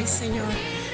Señor.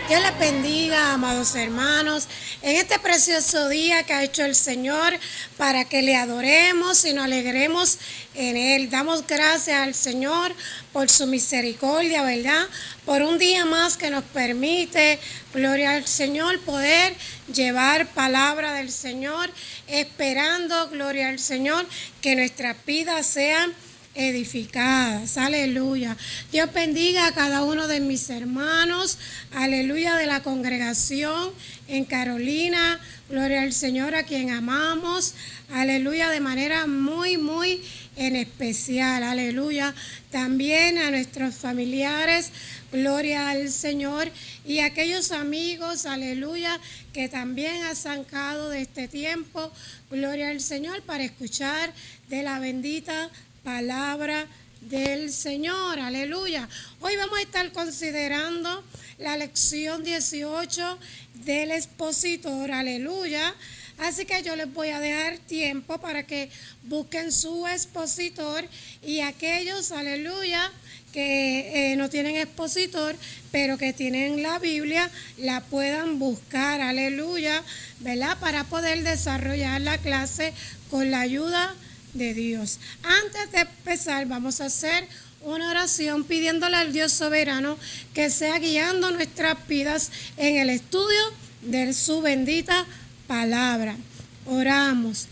Dios les bendiga, amados hermanos, en este precioso día que ha hecho el Señor para que le adoremos y nos alegremos en Él. Damos gracias al Señor por su misericordia, ¿verdad? Por un día más que nos permite, gloria al Señor, poder llevar palabra del Señor, esperando, gloria al Señor, que nuestras vidas sean edificadas, aleluya. Dios bendiga a cada uno de mis hermanos, aleluya, de la congregación en Carolina, gloria al Señor a quien amamos, aleluya, de manera muy en especial, aleluya. También a nuestros familiares, gloria al Señor, y a aquellos amigos, aleluya, que también han sacado de este tiempo, gloria al Señor, para escuchar de la bendita palabra del Señor, aleluya. Hoy vamos a estar considerando la lección 18 del expositor, aleluya. Así que yo les voy a dejar tiempo para que busquen su expositor, y aquellos, aleluya, que no tienen expositor, pero que tienen la Biblia, la puedan buscar, aleluya, ¿verdad? Para poder desarrollar la clase con la ayuda de Dios. Antes de empezar, vamos a hacer una oración pidiéndole al Dios soberano que sea guiando nuestras vidas en el estudio de su bendita palabra. Oramos.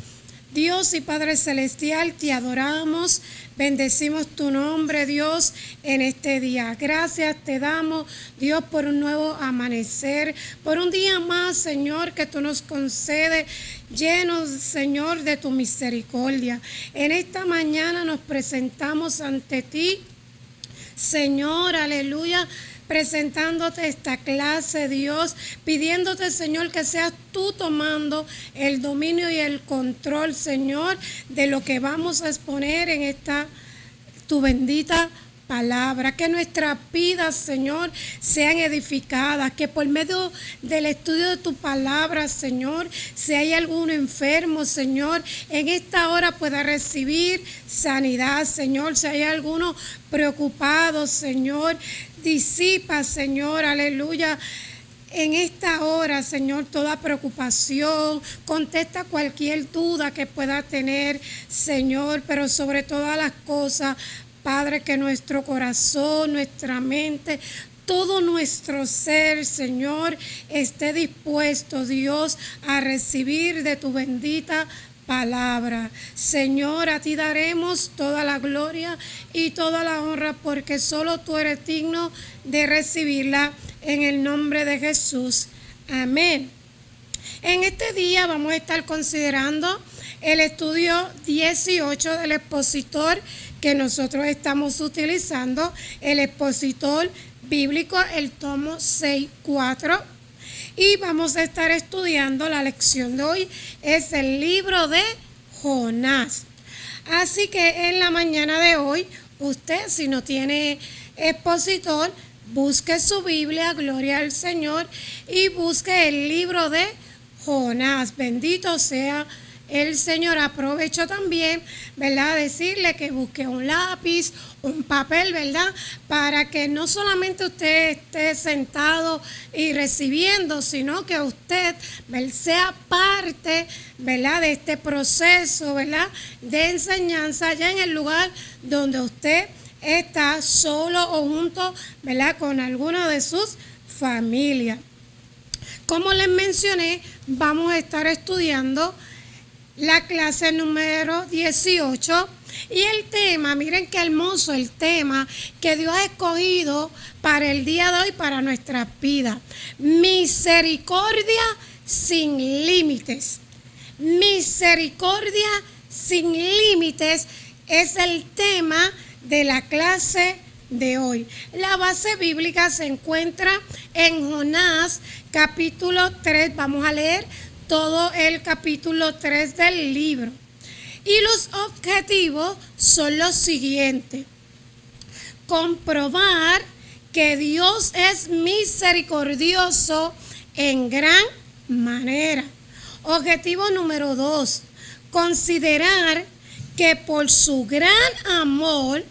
Dios y Padre Celestial, te adoramos, bendecimos tu nombre, Dios, en este día. Gracias te damos, Dios, por un nuevo amanecer, por un día más, Señor, que tú nos concedes, llenos, Señor, de tu misericordia. En esta mañana nos presentamos ante ti, Señor, aleluya, presentándote esta clase, Dios, pidiéndote, Señor, que seas tú tomando el dominio y el control, Señor, de lo que vamos a exponer en esta tu bendita palabra. Que nuestras vidas, Señor, sean edificadas, que por medio del estudio de tu palabra, Señor, si hay algún enfermo, Señor, en esta hora pueda recibir sanidad, Señor. Si hay alguno preocupado, Señor, disipa, Señor, aleluya, en esta hora, Señor, toda preocupación, contesta cualquier duda que pueda tener, Señor, pero sobre todas las cosas, Padre, que nuestro corazón, nuestra mente, todo nuestro ser, Señor, esté dispuesto, Dios, a recibir de tu bendita palabra. Señor, a ti daremos toda la gloria y toda la honra, porque solo tú eres digno de recibirla, en el nombre de Jesús. Amén. En este día vamos a estar considerando el estudio 18 del expositor que nosotros estamos utilizando, el expositor bíblico, el tomo 6.4. Y vamos a estar estudiando, la lección de hoy es el libro de Jonás. Así que en la mañana de hoy, usted, si no tiene expositor, busque su Biblia, gloria al Señor, y busque el libro de Jonás. Bendito sea el Señor. Aprovecho también, ¿verdad?, decirle que busque un lápiz, un papel, ¿verdad?, para que no solamente usted esté sentado y recibiendo, sino que usted, ¿verdad?, sea parte, ¿verdad?, de este proceso, ¿verdad?, de enseñanza allá en el lugar donde usted está, solo o junto, ¿verdad?, con alguna de sus familias. Como les mencioné, vamos a estar estudiando la clase número 18, y el tema, miren qué hermoso el tema que Dios ha escogido para el día de hoy, para nuestras vidas: misericordia sin límites. Misericordia sin límites es el tema de la clase de hoy. La base bíblica se encuentra en Jonás capítulo 3. Vamos a leer todo el capítulo 3 del libro. Y los objetivos son los siguientes: comprobar que Dios es misericordioso en gran manera. Objetivo número 2: considerar que por su gran amor,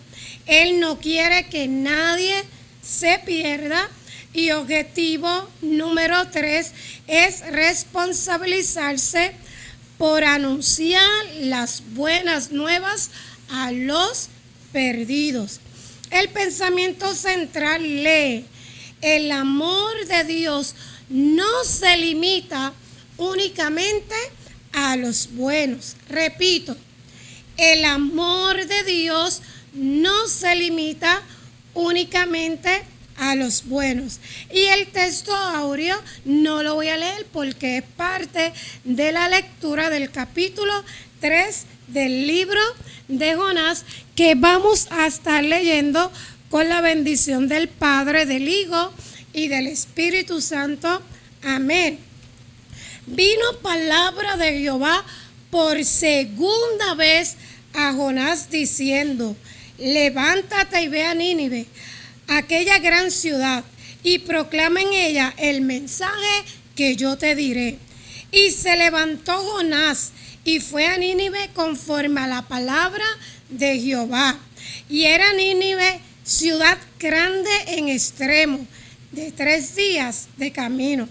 Él no quiere que nadie se pierda, Y objetivo número 3 es responsabilizarse por anunciar las buenas nuevas a los perdidos. El pensamiento central lee: el amor de Dios no se limita únicamente a los buenos. Repito, el amor de Dios no se limita únicamente a los buenos. Y el texto áureo no lo voy a leer porque es parte de la lectura del capítulo 3 del libro de Jonás, que vamos a estar leyendo con la bendición del Padre, del Hijo y del Espíritu Santo. Amén. Vino palabra de Jehová por segunda vez a Jonás diciendo: levántate y ve a Nínive, aquella gran ciudad, y proclama en ella el mensaje que yo te diré. Y se levantó Jonás y fue a Nínive conforme a la palabra de Jehová. Y era Nínive ciudad grande en extremo, de 3 días de camino.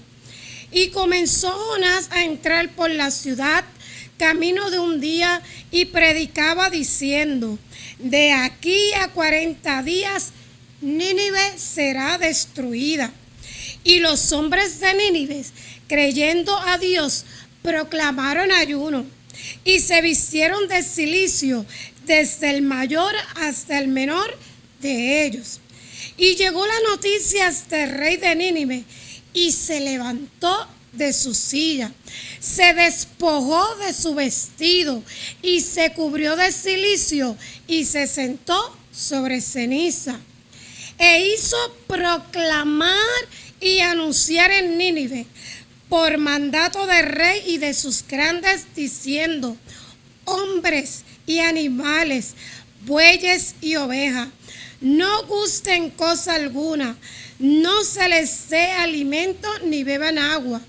Y comenzó Jonás a entrar por la ciudad camino de un día y predicaba diciendo: de aquí a 40 días Nínive será destruida. Y los hombres de Nínive, creyendo a Dios, proclamaron ayuno y se vistieron de cilicio, desde el mayor hasta el menor de ellos. Y llegó la noticia hasta el rey de Nínive, y se levantó de su silla, se despojó de su vestido y se cubrió de cilicio y se sentó sobre ceniza. E hizo proclamar y anunciar en Nínive por mandato del rey y de sus grandes, diciendo: hombres y animales, bueyes y ovejas, no gusten cosa alguna, no se les dé alimento ni beban agua,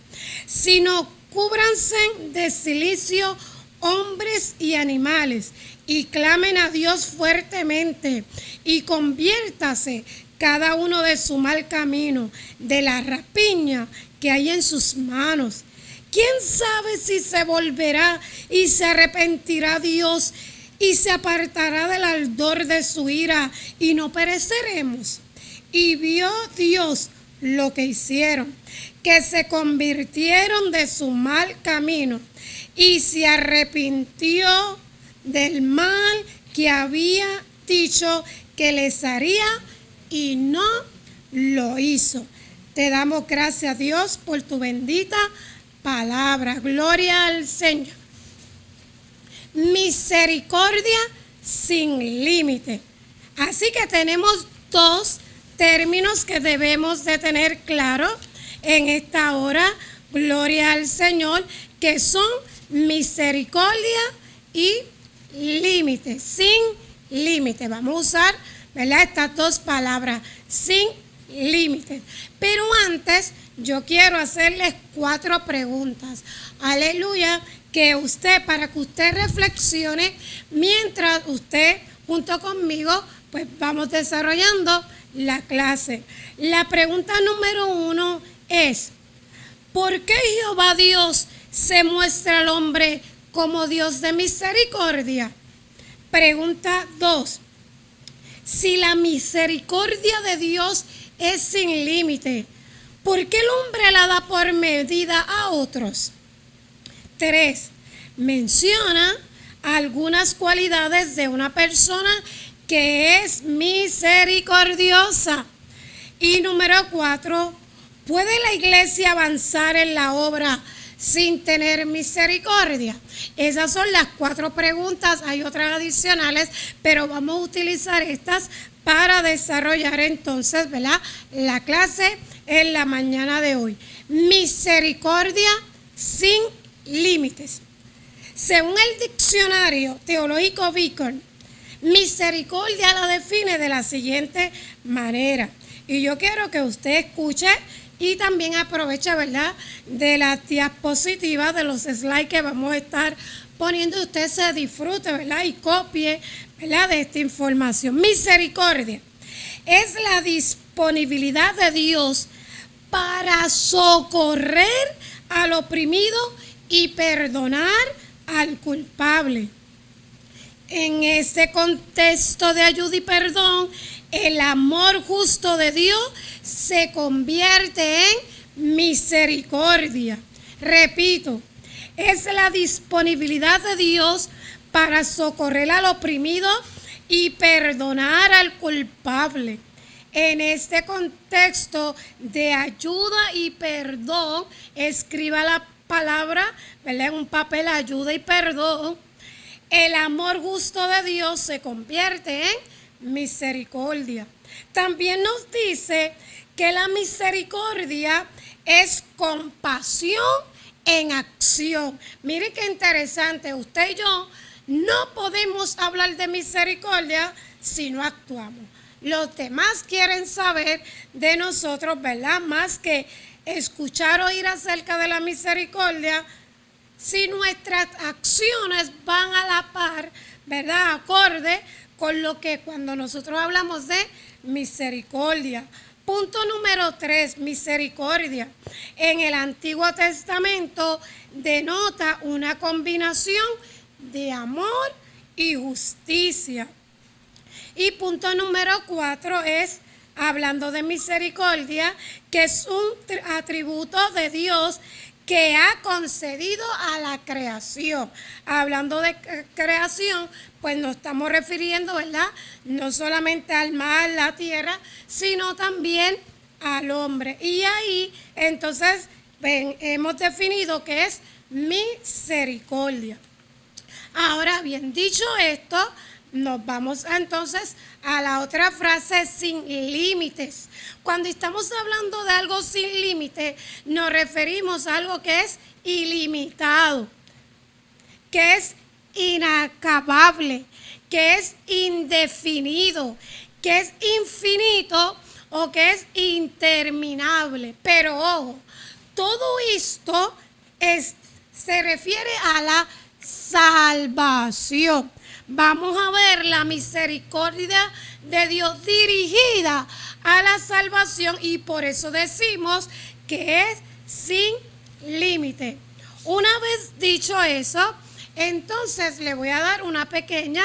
sino cúbranse de cilicio hombres y animales, y clamen a Dios fuertemente, y conviértase cada uno de su mal camino, de la rapiña que hay en sus manos. ¿Quién sabe si se volverá y se arrepentirá Dios y se apartará del ardor de su ira y no pereceremos? Y vio Dios lo que hicieron, que se convirtieron de su mal camino y se arrepintió del mal que había dicho que les haría y no lo hizo. Te damos gracias, Dios, por tu bendita palabra. Gloria al Señor. Misericordia sin límite. Así que tenemos 2 términos que debemos de tener claro en esta hora. Gloria al Señor, que son misericordia y límite, sin límite. Vamos a usar, ¿verdad?, estas 2 palabras, sin límite. Pero antes yo quiero hacerles 4 preguntas. Aleluya, para que usted reflexione mientras usted junto conmigo pues vamos desarrollando la clase. La pregunta número 1 es: ¿por qué Jehová Dios se muestra al hombre como Dios de misericordia? Pregunta 2: si la misericordia de Dios es sin límite, ¿por qué el hombre la da por medida a otros? 3. Menciona algunas cualidades de una persona que es misericordiosa. Y número 4, ¿puede la iglesia avanzar en la obra sin tener misericordia? Esas son las 4 preguntas. Hay otras adicionales, pero vamos a utilizar estas para desarrollar entonces, ¿verdad?, la clase en la mañana de hoy. Misericordia sin límites. Según el diccionario teológico Beacon, misericordia la define de la siguiente manera. Y yo quiero que usted escuche y también aproveche, ¿verdad?, de las diapositivas, de los slides que vamos a estar poniendo, y usted se disfrute, ¿verdad?, y copie, ¿verdad?, de esta información. Misericordia es la disponibilidad de Dios para socorrer al oprimido y perdonar al culpable. En este contexto de ayuda y perdón, el amor justo de Dios se convierte en misericordia. Repito, es la disponibilidad de Dios para socorrer al oprimido y perdonar al culpable. En este contexto de ayuda y perdón, escriba la palabra, ¿verdad?, en un papel, ayuda y perdón. El amor justo de Dios se convierte en misericordia. También nos dice que la misericordia es compasión en acción. Mire qué interesante, usted y yo no podemos hablar de misericordia si no actuamos. Los demás quieren saber de nosotros, ¿verdad?, más que escuchar o oír acerca de la misericordia, si nuestras acciones van a la par, ¿verdad?, acorde con lo que cuando nosotros hablamos de misericordia. Punto número 3, misericordia. En el Antiguo Testamento denota una combinación de amor y justicia. Y punto número 4 es, hablando de misericordia, que es un atributo de Dios que ha concedido a la creación. Hablando de creación, pues nos estamos refiriendo, ¿verdad?, no solamente al mar, la tierra, sino también al hombre. Y ahí, entonces, hemos definido que es misericordia. Ahora bien, dicho esto, nos vamos entonces a la otra frase, sin límites. Cuando estamos hablando de algo sin límite, nos referimos a algo que es ilimitado, que es inacabable, que es indefinido, que es infinito o que es interminable. Pero ojo, todo esto se refiere a la salvación. Vamos a ver la misericordia de Dios dirigida a la salvación y por eso decimos que es sin límite. Una vez dicho eso, entonces le voy a dar una pequeña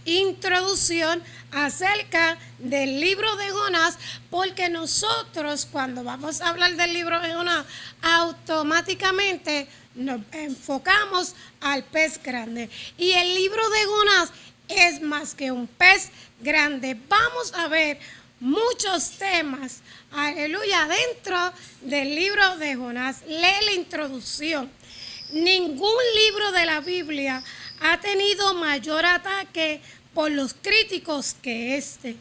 introducción acerca del libro de Jonás, porque nosotros cuando vamos a hablar del libro de Jonás automáticamente nos enfocamos al pez grande, y el libro de Jonás es más que un pez grande. Vamos a ver muchos temas, aleluya, dentro del libro de Jonás. Lee la introducción. Ningún libro de la Biblia ha tenido mayor ataque por los críticos que este.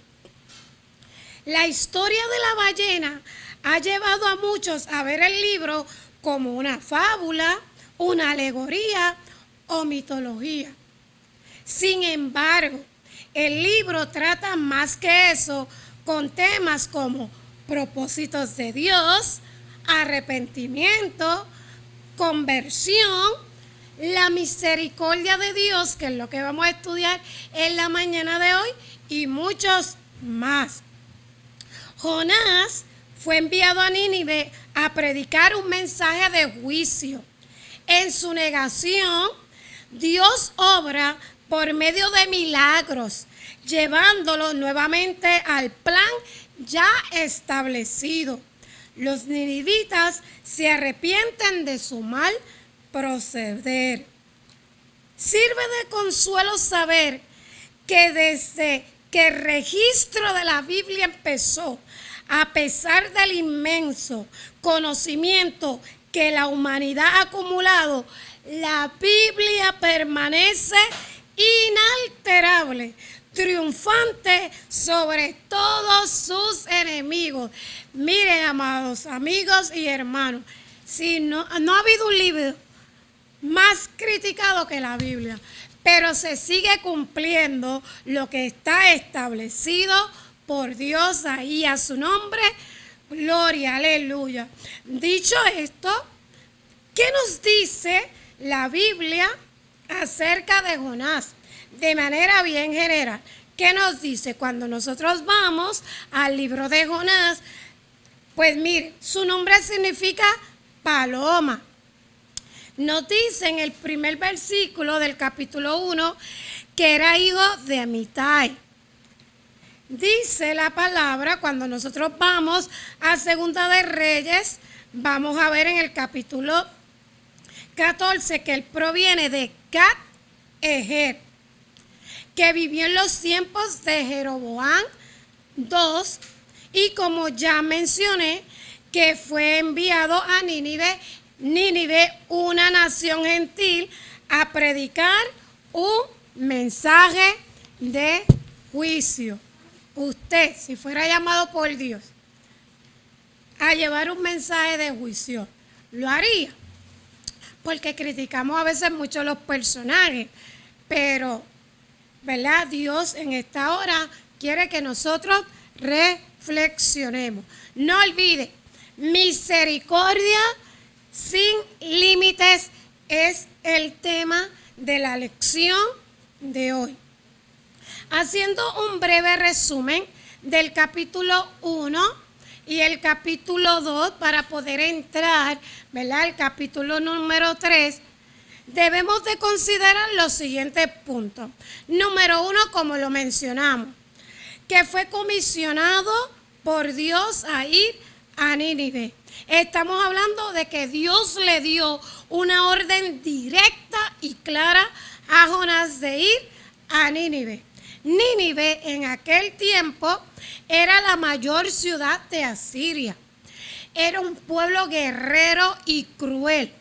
La historia de la ballena ha llevado a muchos a ver el libro como una fábula, una alegoría o mitología. Sin embargo, el libro trata más que eso, con temas como propósitos de Dios, arrepentimiento, conversión, la misericordia de Dios, que es lo que vamos a estudiar en la mañana de hoy, y muchos más. Jonás fue enviado a Nínive a predicar un mensaje de juicio. En su negación, Dios obra por medio de milagros, llevándolo nuevamente al plan ya establecido. Los ninivitas se arrepienten de su mal proceder. Sirve de consuelo saber que desde que el registro de la Biblia empezó, a pesar del inmenso conocimiento que la humanidad ha acumulado, la Biblia permanece inalterable, triunfante sobre todos sus enemigos. Miren, amados amigos y hermanos, si no ha habido un libro más criticado que la Biblia, pero se sigue cumpliendo lo que está establecido por Dios. Ahí a su nombre, gloria, aleluya. Dicho esto, ¿qué nos dice la Biblia acerca de Jonás? De manera bien general, ¿qué nos dice? Cuando nosotros vamos al libro de Jonás, Pues mire, su nombre significa paloma. Nos dice en el primer versículo del capítulo 1 que era hijo de Amitai. Dice la palabra, cuando nosotros vamos a Segunda de Reyes, vamos a ver en el capítulo 14 que él proviene de Gat Ejer, que vivió en los tiempos de Jeroboam II, y como ya mencioné, que fue enviado a Nínive, una nación gentil, a predicar un mensaje de juicio. Usted, si fuera llamado por Dios a llevar un mensaje de juicio, ¿lo haría? Porque criticamos a veces mucho los personajes, pero, ¿verdad? Dios en esta hora quiere que nosotros reflexionemos. No olvide, misericordia sin límites es el tema de la lección de hoy. Haciendo un breve resumen del capítulo 1 y el capítulo 2 para poder entrar, ¿verdad?, al capítulo número 3, debemos de considerar los siguientes puntos. Número 1, como lo mencionamos, que fue comisionado por Dios a ir a Nínive. Estamos hablando de que Dios le dio una orden directa y clara a Jonás de ir a Nínive. Nínive en aquel tiempo era la mayor ciudad de Asiria. Era un pueblo guerrero y cruel.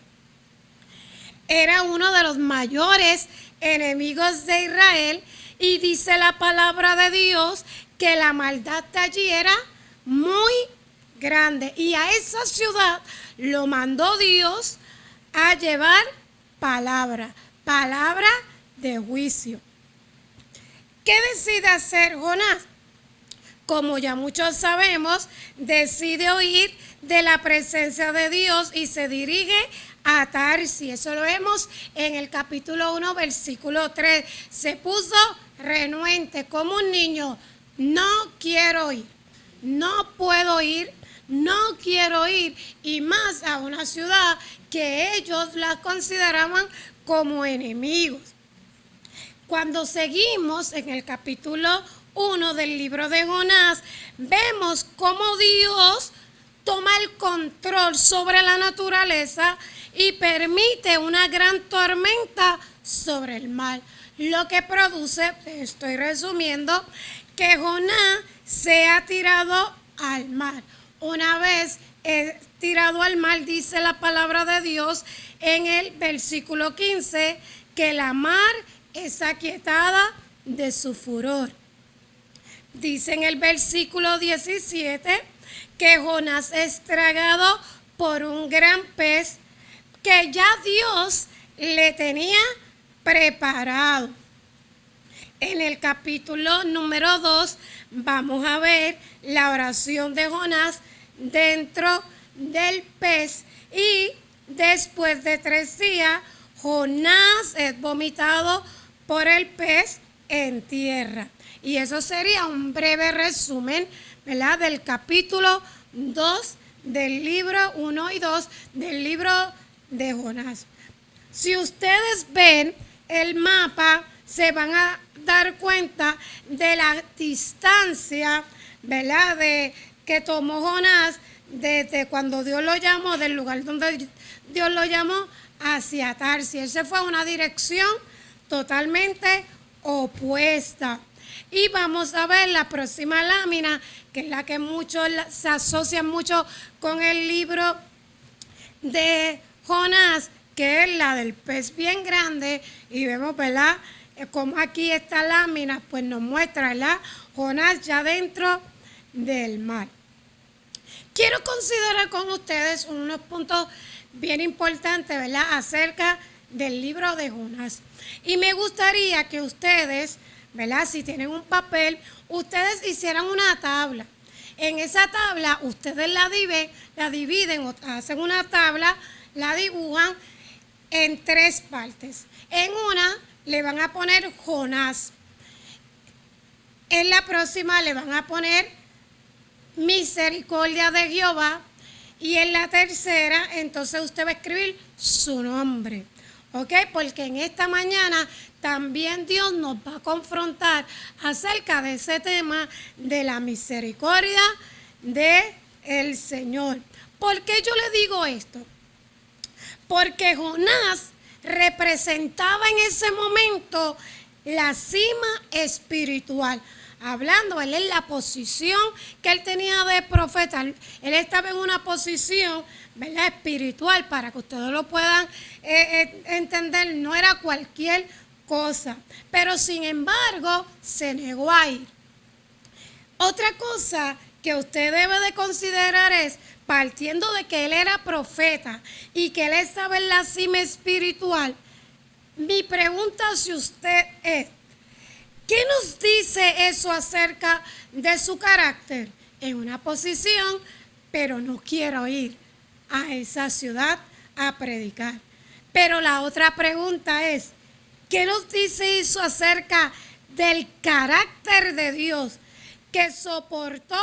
Era uno de los mayores enemigos de Israel, y dice la palabra de Dios que la maldad de allí era muy grande, y a esa ciudad lo mandó Dios a llevar palabra de juicio. ¿Qué decide hacer Jonás? Como ya muchos sabemos, decide huir de la presencia de Dios y se dirige a Tarsis. Eso lo vemos en el capítulo 1, versículo 3. Se puso renuente como un niño. No quiero ir, no puedo ir, no quiero ir, y más a una ciudad que ellos la consideraban como enemigos. Cuando seguimos en el capítulo 1 del libro de Jonás, vemos cómo Dios toma el control sobre la naturaleza y permite una gran tormenta sobre el mar, lo que produce, estoy resumiendo, que Jonás sea tirado al mar. Una vez tirado al mar, dice la palabra de Dios en el versículo 15, que la mar es aquietada de su furor. Dice en el versículo 17 que Jonás es tragado por un gran pez que ya Dios le tenía preparado. En el capítulo número 2 vamos a ver la oración de Jonás dentro del pez, y después de 3 días Jonás es vomitado por el pez en tierra. Y eso sería un breve resumen, ¿verdad?, del capítulo 2 del libro 1 y 2 del libro de Jonás. Si ustedes ven el mapa, se van a dar cuenta de la distancia, ¿verdad?, de que tomó Jonás desde cuando Dios lo llamó, del lugar donde Dios lo llamó, hacia Tarsis. Esa fue una dirección totalmente opuesta. Y vamos a ver la próxima lámina, que es la que muchos se asocian mucho con el libro de Jonás, que es la del pez bien grande. Y vemos, ¿verdad?, como aquí esta lámina pues nos muestra, ¿verdad?, Jonás ya dentro del mar. Quiero considerar con ustedes unos puntos bien importantes, ¿verdad?, acerca del libro de Jonás. Y me gustaría que ustedes, ¿verdad?, si tienen un papel, ustedes hicieran una tabla. En esa tabla ustedes la dividen o hacen una tabla, la dibujan en 3 partes. En una le van a poner Jonás. En la próxima le van a poner misericordia de Jehová. Y en la tercera, entonces usted va a escribir su nombre. ¿Ok? Porque en esta mañana también Dios nos va a confrontar acerca de ese tema de la misericordia del Señor. ¿Por qué yo le digo esto? Porque Jonás representaba en ese momento la cima espiritual. Hablando, él en la posición que él tenía de profeta, él estaba en una posición, ¿verdad?, espiritual, para que ustedes lo puedan entender, no era cualquier cosa, pero sin embargo se negó a ir. Otra cosa que usted debe de considerar es, partiendo de que él era profeta y que él estaba en la cima espiritual, mi pregunta hacia usted es, ¿qué nos dice eso acerca de su carácter? En una posición, pero no quiero ir a esa ciudad a predicar. Pero la otra pregunta es, ¿qué nos dice eso acerca del carácter de Dios que soportó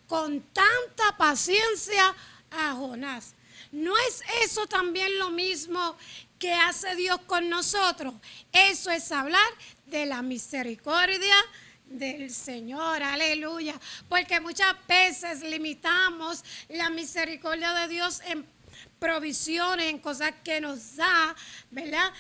con tanta paciencia a Jonás? ¿No es eso también lo mismo que hace Dios con nosotros? Eso es hablar de la misericordia del Señor, aleluya, porque muchas veces limitamos la misericordia de Dios en provisiones, en cosas que nos da, ¿verdad?,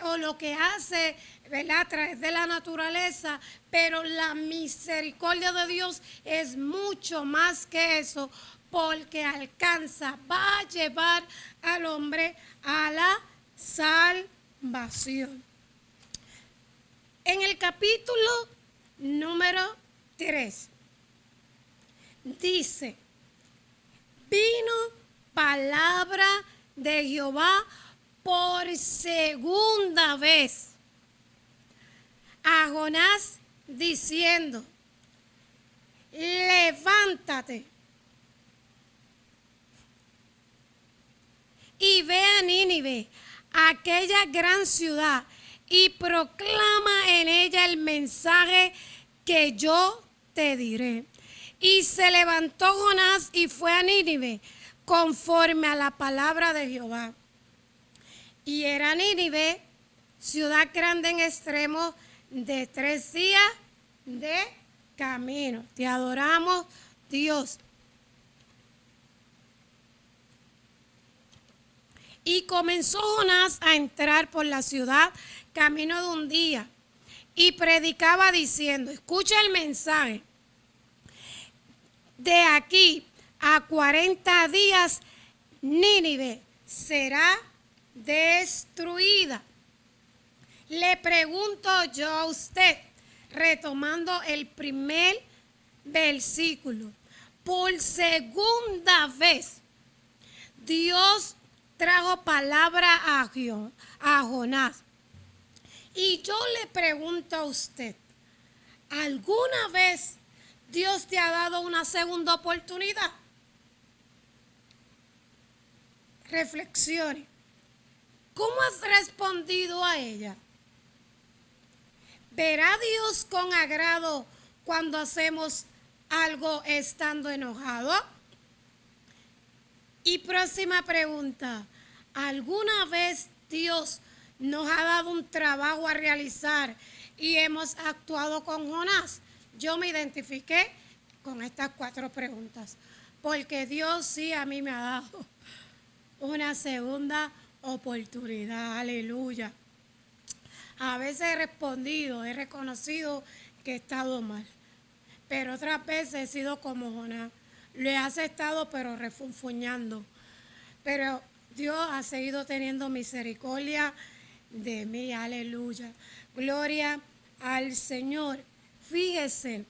o lo que hace, ¿verdad?, a través de la naturaleza, pero la misericordia de Dios es mucho más que eso, porque alcanza, va a llevar al hombre a la salvación. En el capítulo número 3 dice, vino palabra de Jehová por segunda vez a Jonás diciendo, levántate y ve a Nínive, aquella gran ciudad, y proclama en ella el mensaje que yo te diré. Y se levantó Jonás y fue a Nínive, conforme a la palabra de Jehová. Y era Nínive, ciudad grande en extremo, de 3 días de camino. Te adoramos, Dios. Y comenzó Jonás a entrar por la ciudad camino de un día y predicaba diciendo, escucha el mensaje, de aquí a 40 días Nínive será destruida. Le pregunto yo a usted, retomando el primer versículo, por segunda vez Dios trajo palabra a Jonás. Y yo le pregunto a usted, ¿alguna vez Dios te ha dado una segunda oportunidad? Reflexione. ¿Cómo has respondido a ella? ¿Verá Dios con agrado cuando hacemos algo estando enojado? Y próxima pregunta, ¿alguna vez Dios nos ha dado un trabajo a realizar y hemos actuado con Jonás? Yo me identifiqué con estas 4 preguntas, porque Dios sí a mí me ha dado una segunda oportunidad, aleluya. A veces he respondido, he reconocido que he estado mal, pero otras veces he sido como Jonás. Lo he aceptado, pero refunfuñando. Pero Dios ha seguido teniendo misericordia de mí, aleluya. Gloria al Señor. Fíjese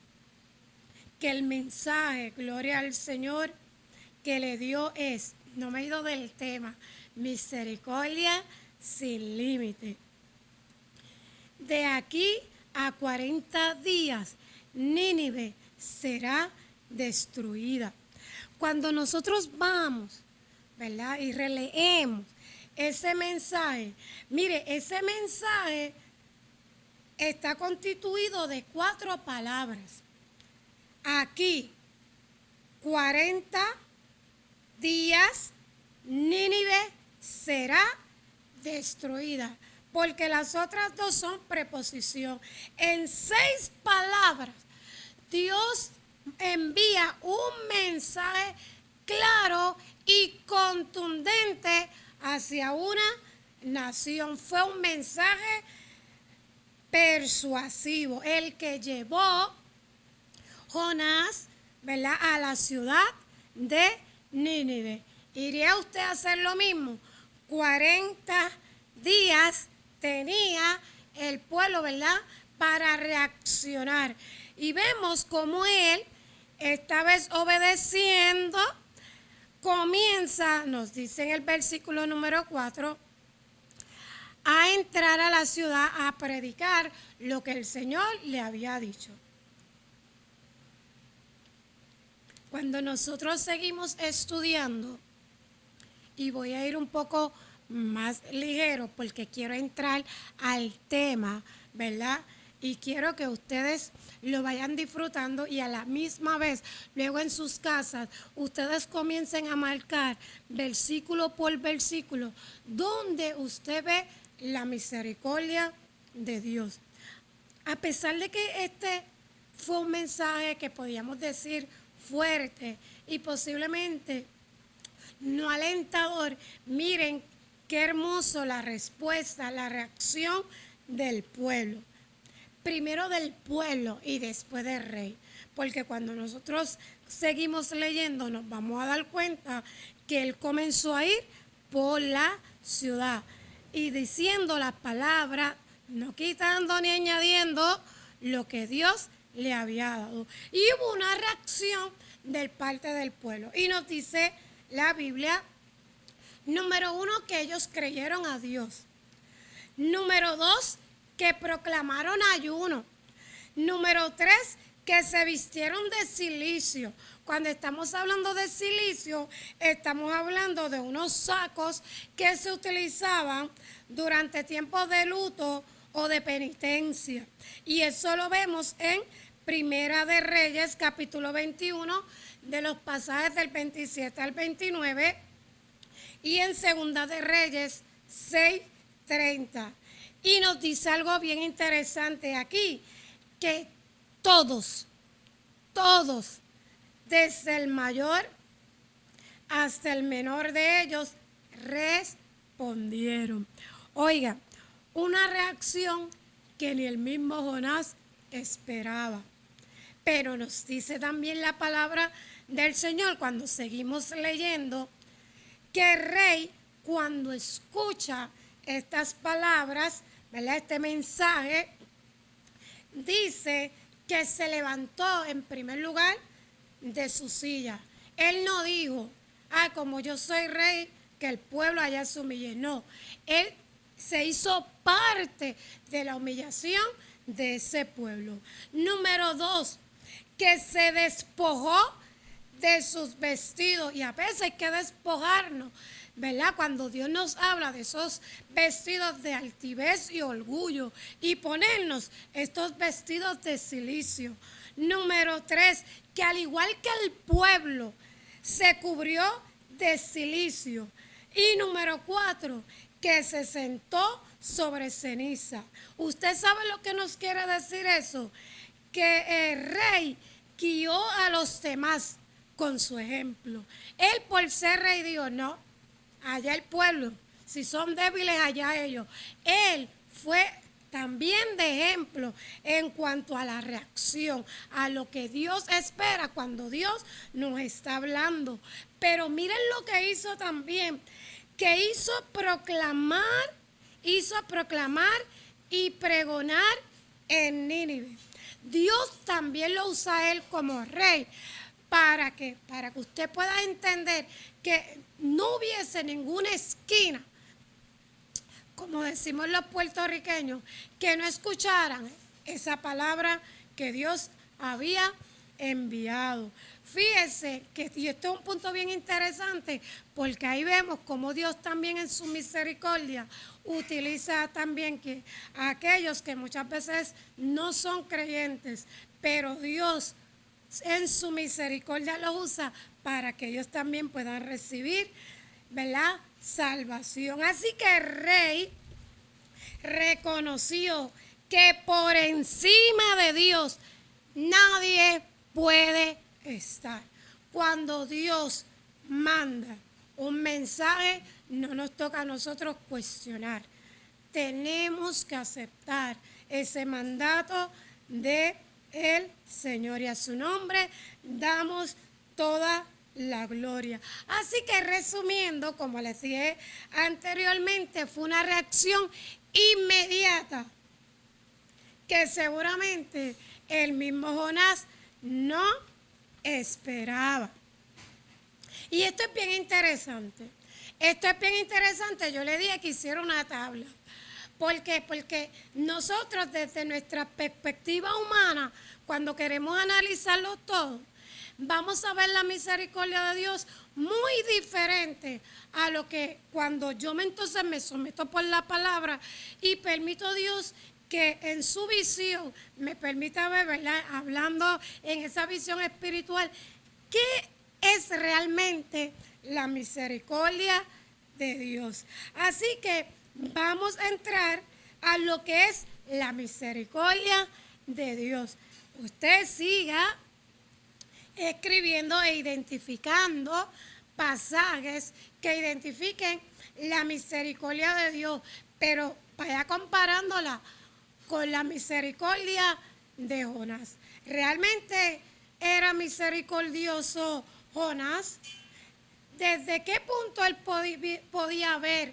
que el mensaje, gloria al Señor, que le dio es, no me he ido del tema, misericordia sin límite. De aquí a 40 días, Nínive será destruida. Cuando nosotros vamos, ¿verdad?, y releemos ese mensaje, mire, ese mensaje está constituido de 4 palabras. Aquí, 40 días Nínive será destruida, porque las otras dos son preposición. En 6 palabras, Dios envía un mensaje claro y contundente hacia una nación. Fue un mensaje persuasivo, el que llevó Jonás, ¿verdad?, a la ciudad de Nínive. ¿Iría usted a hacer lo mismo? 40 días tenía el pueblo, ¿verdad?, para reaccionar. Y vemos cómo él, esta vez obedeciendo, comienza, nos dice en el versículo número 4, a entrar a la ciudad a predicar lo que el Señor le había dicho. Cuando nosotros seguimos estudiando, y voy a ir un poco más ligero porque quiero entrar al tema, ¿verdad? Y quiero que ustedes lo vayan disfrutando y a la misma vez, luego en sus casas, ustedes comiencen a marcar versículo por versículo donde usted ve la misericordia de Dios. A pesar de que este fue un mensaje que podíamos decir fuerte y posiblemente no alentador, miren qué hermoso la respuesta, la reacción del pueblo. Primero del pueblo y después del rey. Porque cuando nosotros seguimos leyendo nos vamos a dar cuenta que él comenzó a ir por la ciudad y diciendo las palabras, no quitando ni añadiendo lo que Dios le había dado. Y hubo una reacción de parte del pueblo. Y nos dice la Biblia, número 1, que ellos creyeron a Dios. Número 2, que proclamaron ayuno. Número 3, que se vistieron de cilicio. Cuando estamos hablando de cilicio, estamos hablando de unos sacos que se utilizaban durante tiempos de luto o de penitencia. Y eso lo vemos en Primera de Reyes, capítulo 21, de los pasajes del 27 al 29, y en Segunda de Reyes 6:30. Y nos dice algo bien interesante aquí, que todos, desde el mayor hasta el menor de ellos, respondieron. Oiga, una reacción que ni el mismo Jonás esperaba. Pero nos dice también la palabra del Señor cuando seguimos leyendo que el rey, cuando escucha estas palabras, ¿verdad?, este mensaje, dice que se levantó en primer lugar de su silla. Él no dijo, como yo soy rey, que el pueblo allá se humille. No, él se hizo parte de la humillación de ese pueblo. Número 2, que se despojó de sus vestidos. Y a veces hay que despojarnos, ¿verdad? Cuando Dios nos habla de esos vestidos de altivez y orgullo y ponernos estos vestidos de cilicio. Número 3, que al igual que el pueblo se cubrió de cilicio. Y número 4, que se sentó sobre ceniza. ¿Usted sabe lo que nos quiere decir eso? Que el rey guió a los demás con su ejemplo. Él, por ser rey, dijo, no, allá el pueblo, si son débiles, allá ellos. Él fue también de ejemplo en cuanto a la reacción, a lo que Dios espera cuando Dios nos está hablando. Pero miren lo que hizo también, que hizo proclamar y pregonar en Nínive. Dios también lo usa a él como rey. ¿Para qué? Para que usted pueda entender que no hubiese ninguna esquina, como decimos los puertorriqueños, que no escucharan esa palabra que Dios había enviado. Fíjese que, y esto es un punto bien interesante, porque ahí vemos cómo Dios también en su misericordia utiliza también que a aquellos que muchas veces no son creyentes, pero Dios en su misericordia los usa para que ellos también puedan recibir, ¿verdad?, salvación. Así que el rey reconoció que por encima de Dios nadie puede estar. Cuando Dios manda un mensaje, no nos toca a nosotros cuestionar. Tenemos que aceptar ese mandato de el Señor, y a su nombre damos toda la gloria. Así que resumiendo, como les dije anteriormente, fue una reacción inmediata que seguramente el mismo Jonás no esperaba. Y esto es bien interesante. Yo le dije que hiciera una tabla. ¿Por qué? Porque nosotros desde nuestra perspectiva humana, cuando queremos analizarlo todo, vamos a ver la misericordia de Dios muy diferente a lo que cuando yo entonces me someto por la palabra y permito a Dios que en su visión me permita ver, ¿verdad?, hablando en esa visión espiritual, ¿qué es realmente la misericordia de Dios? Así que vamos a entrar a lo que es la misericordia de Dios. Usted siga escribiendo e identificando pasajes que identifiquen la misericordia de Dios, pero vaya comparándola con la misericordia de Jonás. ¿Realmente era misericordioso Jonás? ¿Desde qué punto él podía ver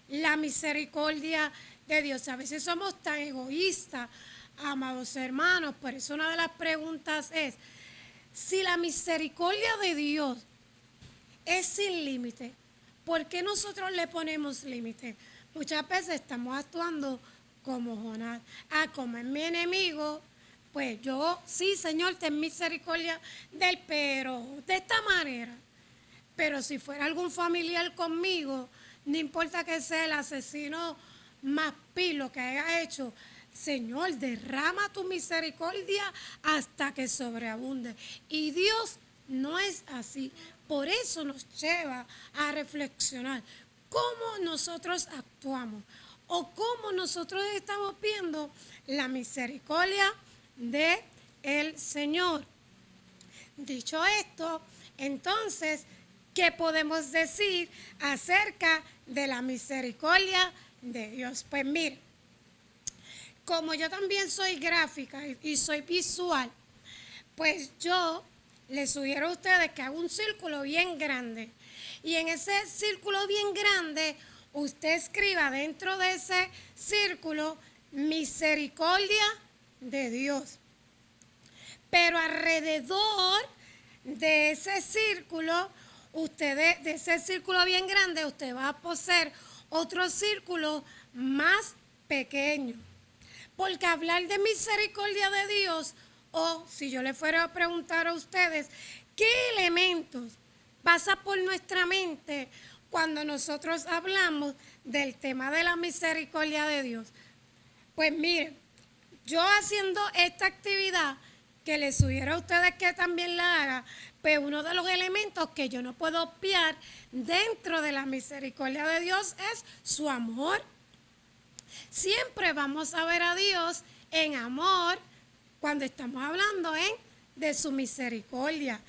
la misericordia de Dios? A veces somos tan egoístas, amados hermanos. Por eso una de las preguntas es, si la misericordia de Dios es sin límite, ¿por qué nosotros le ponemos límite? Muchas veces estamos actuando como Jonás. Como es mi enemigo, pues yo, sí, Señor, ten misericordia de él, pero de esta manera. Pero si fuera algún familiar conmigo, no importa que sea el asesino más pilo que haya hecho, Señor, derrama tu misericordia hasta que sobreabunde. Y Dios no es así. Por eso nos lleva a reflexionar cómo nosotros actuamos o cómo nosotros estamos viendo la misericordia de el Señor. Dicho esto, entonces, ¿qué podemos decir acerca de la misericordia de Dios? Pues mire, como yo también soy gráfica y soy visual, pues yo les sugiero a ustedes que hagan un círculo bien grande. Y en ese círculo bien grande, usted escriba dentro de ese círculo misericordia de Dios. Pero alrededor de ese círculo, de ese círculo bien grande, usted va a poseer otro círculo más pequeño. Porque hablar de misericordia de Dios, o si yo le fuera a preguntar a ustedes, ¿qué elementos pasa por nuestra mente cuando nosotros hablamos del tema de la misericordia de Dios? Pues miren, yo haciendo esta actividad, que les sugiero a ustedes que también la hagan, pues uno de los elementos que yo no puedo obviar dentro de la misericordia de Dios es su amor. Siempre vamos a ver a Dios en amor cuando estamos hablando de su misericordia.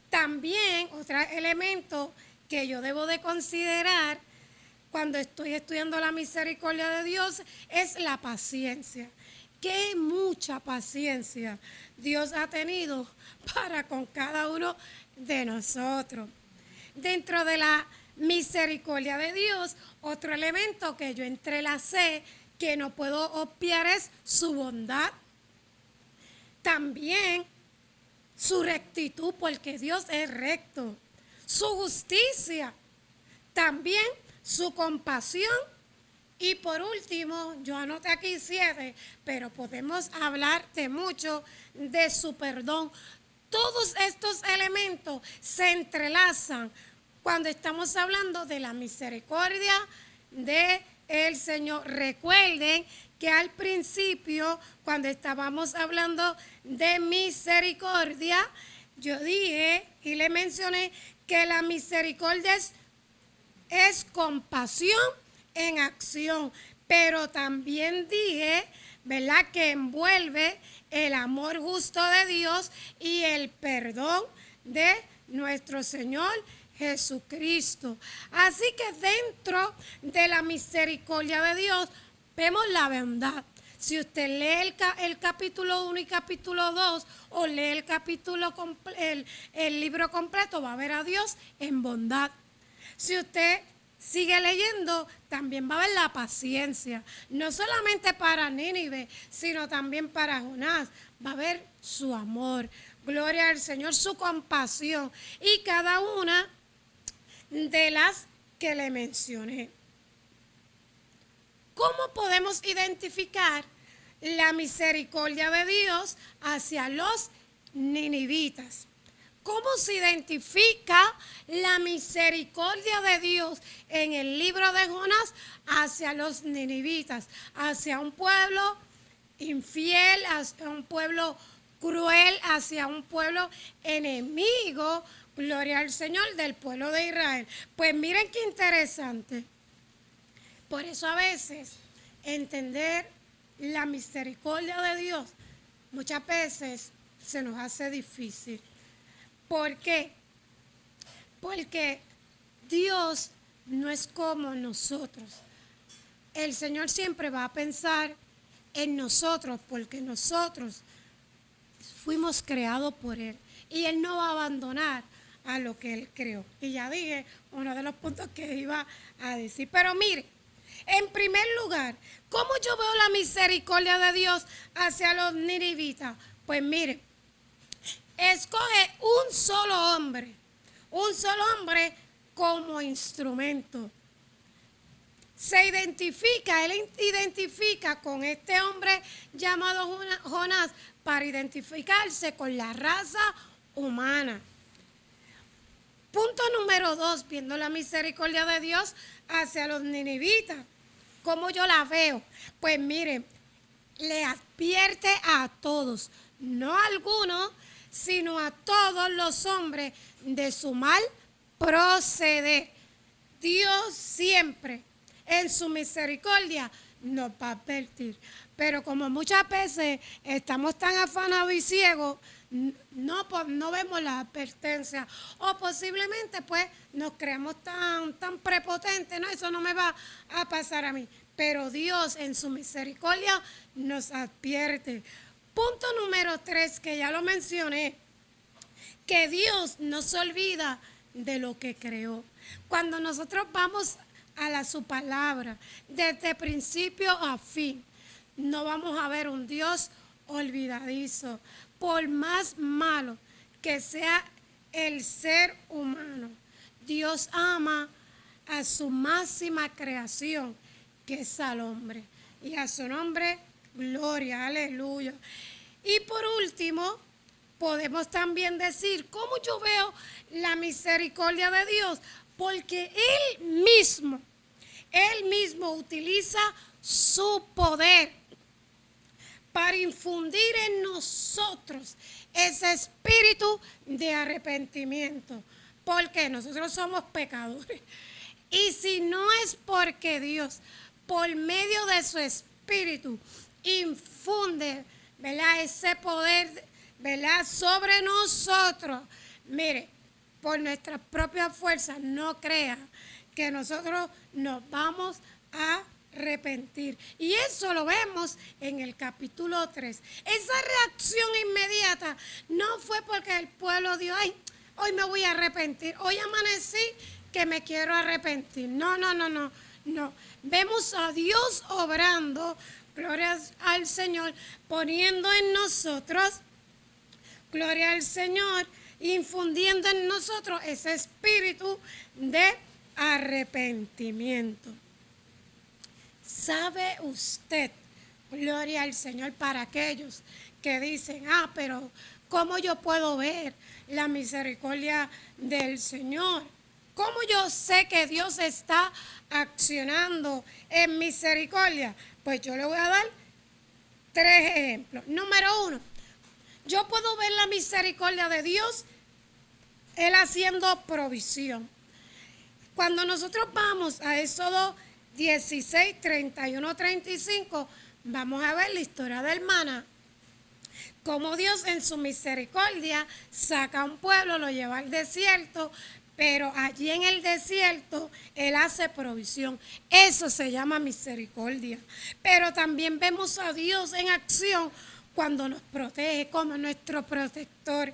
También otro elemento que yo debo de considerar cuando estoy estudiando la misericordia de Dios es la paciencia. Qué mucha paciencia Dios ha tenido para con cada uno de nosotros. Dentro de la misericordia de Dios, otro elemento que yo entrelacé que no puedo obviar es su bondad. También su rectitud, porque Dios es recto. Su justicia. También su compasión. Y por último, yo anoté aquí 7, pero podemos hablar de mucho de su perdón. Todos estos elementos se entrelazan cuando estamos hablando de la misericordia del Señor. Recuerden que al principio, cuando estábamos hablando de misericordia, yo dije y le mencioné que la misericordia es compasión en acción, pero también dije, ¿verdad?, que envuelve el amor justo de Dios y el perdón de nuestro Señor Jesucristo. Así que dentro de la misericordia de Dios vemos la bondad. Si usted lee el capítulo 1 y capítulo 2 o lee el libro completo, va a ver a Dios en bondad. Si usted sigue leyendo, también va a ver la paciencia, no solamente para Nínive, sino también para Jonás. Va a ver su amor, gloria al Señor, su compasión y cada una de las que le mencioné. ¿Cómo podemos identificar la misericordia de Dios hacia los ninivitas? ¿Cómo se identifica la misericordia de Dios en el libro de Jonás hacia los ninivitas? Hacia un pueblo infiel, hacia un pueblo cruel, hacia un pueblo enemigo, gloria al Señor, del pueblo de Israel. Pues miren qué interesante. Por eso a veces entender la misericordia de Dios muchas veces se nos hace difícil. ¿Por qué? Porque Dios no es como nosotros. El Señor siempre va a pensar en nosotros porque nosotros fuimos creados por Él y Él no va a abandonar a lo que Él creó. Y ya dije uno de los puntos que iba a decir. Pero mire, en primer lugar, ¿cómo yo veo la misericordia de Dios hacia los ninivitas? Pues mire, escoge un solo hombre como instrumento. Él identifica con este hombre llamado Jonás para identificarse con la raza humana. Punto número 2, viendo la misericordia de Dios hacia los ninivitas. ¿Cómo yo la veo? Pues mire, le advierte a todos, no a algunos, sino a todos los hombres de su mal proceder. Dios siempre en su misericordia nos va a advertir. Pero como muchas veces estamos tan afanados y ciegos, no vemos la advertencia. O posiblemente pues nos creamos tan prepotentes, no, eso no me va a pasar a mí. Pero Dios en su misericordia nos advierte. Punto número 3, que ya lo mencioné, que Dios no se olvida de lo que creó. Cuando nosotros vamos a su palabra, desde principio a fin, no vamos a ver un Dios olvidadizo. Por más malo que sea el ser humano, Dios ama a su máxima creación, que es al hombre. Y a su nombre, gloria, aleluya. Y por último, podemos también decir cómo yo veo la misericordia de Dios, porque Él mismo utiliza su poder para infundir en nosotros ese espíritu de arrepentimiento, porque nosotros somos pecadores. Y si no es porque Dios, por medio de su espíritu, infunde, ¿verdad?, ese poder, ¿verdad?, sobre nosotros, mire, por nuestras propias fuerzas, no crea que nosotros nos vamos a arrepentir. Y eso lo vemos en el capítulo 3. Esa reacción inmediata no fue porque el pueblo dijo, ay, hoy me voy a arrepentir, hoy amanecí que me quiero arrepentir. No. Vemos a Dios obrando, gloria al Señor, poniendo en nosotros, gloria al Señor, infundiendo en nosotros ese espíritu de arrepentimiento. ¿Sabe usted, gloria al Señor, para aquellos que dicen, pero ¿cómo yo puedo ver la misericordia del Señor? ¿Cómo yo sé que Dios está accionando en misericordia? Pues yo le voy a dar 3 ejemplos. Número 1, yo puedo ver la misericordia de Dios, Él haciendo provisión. Cuando nosotros vamos a Éxodo 16, 31, 35, vamos a ver la historia del maná. Cómo Dios en su misericordia saca a un pueblo, lo lleva al desierto, pero allí en el desierto Él hace provisión. Eso se llama misericordia. Pero también vemos a Dios en acción cuando nos protege como nuestro protector.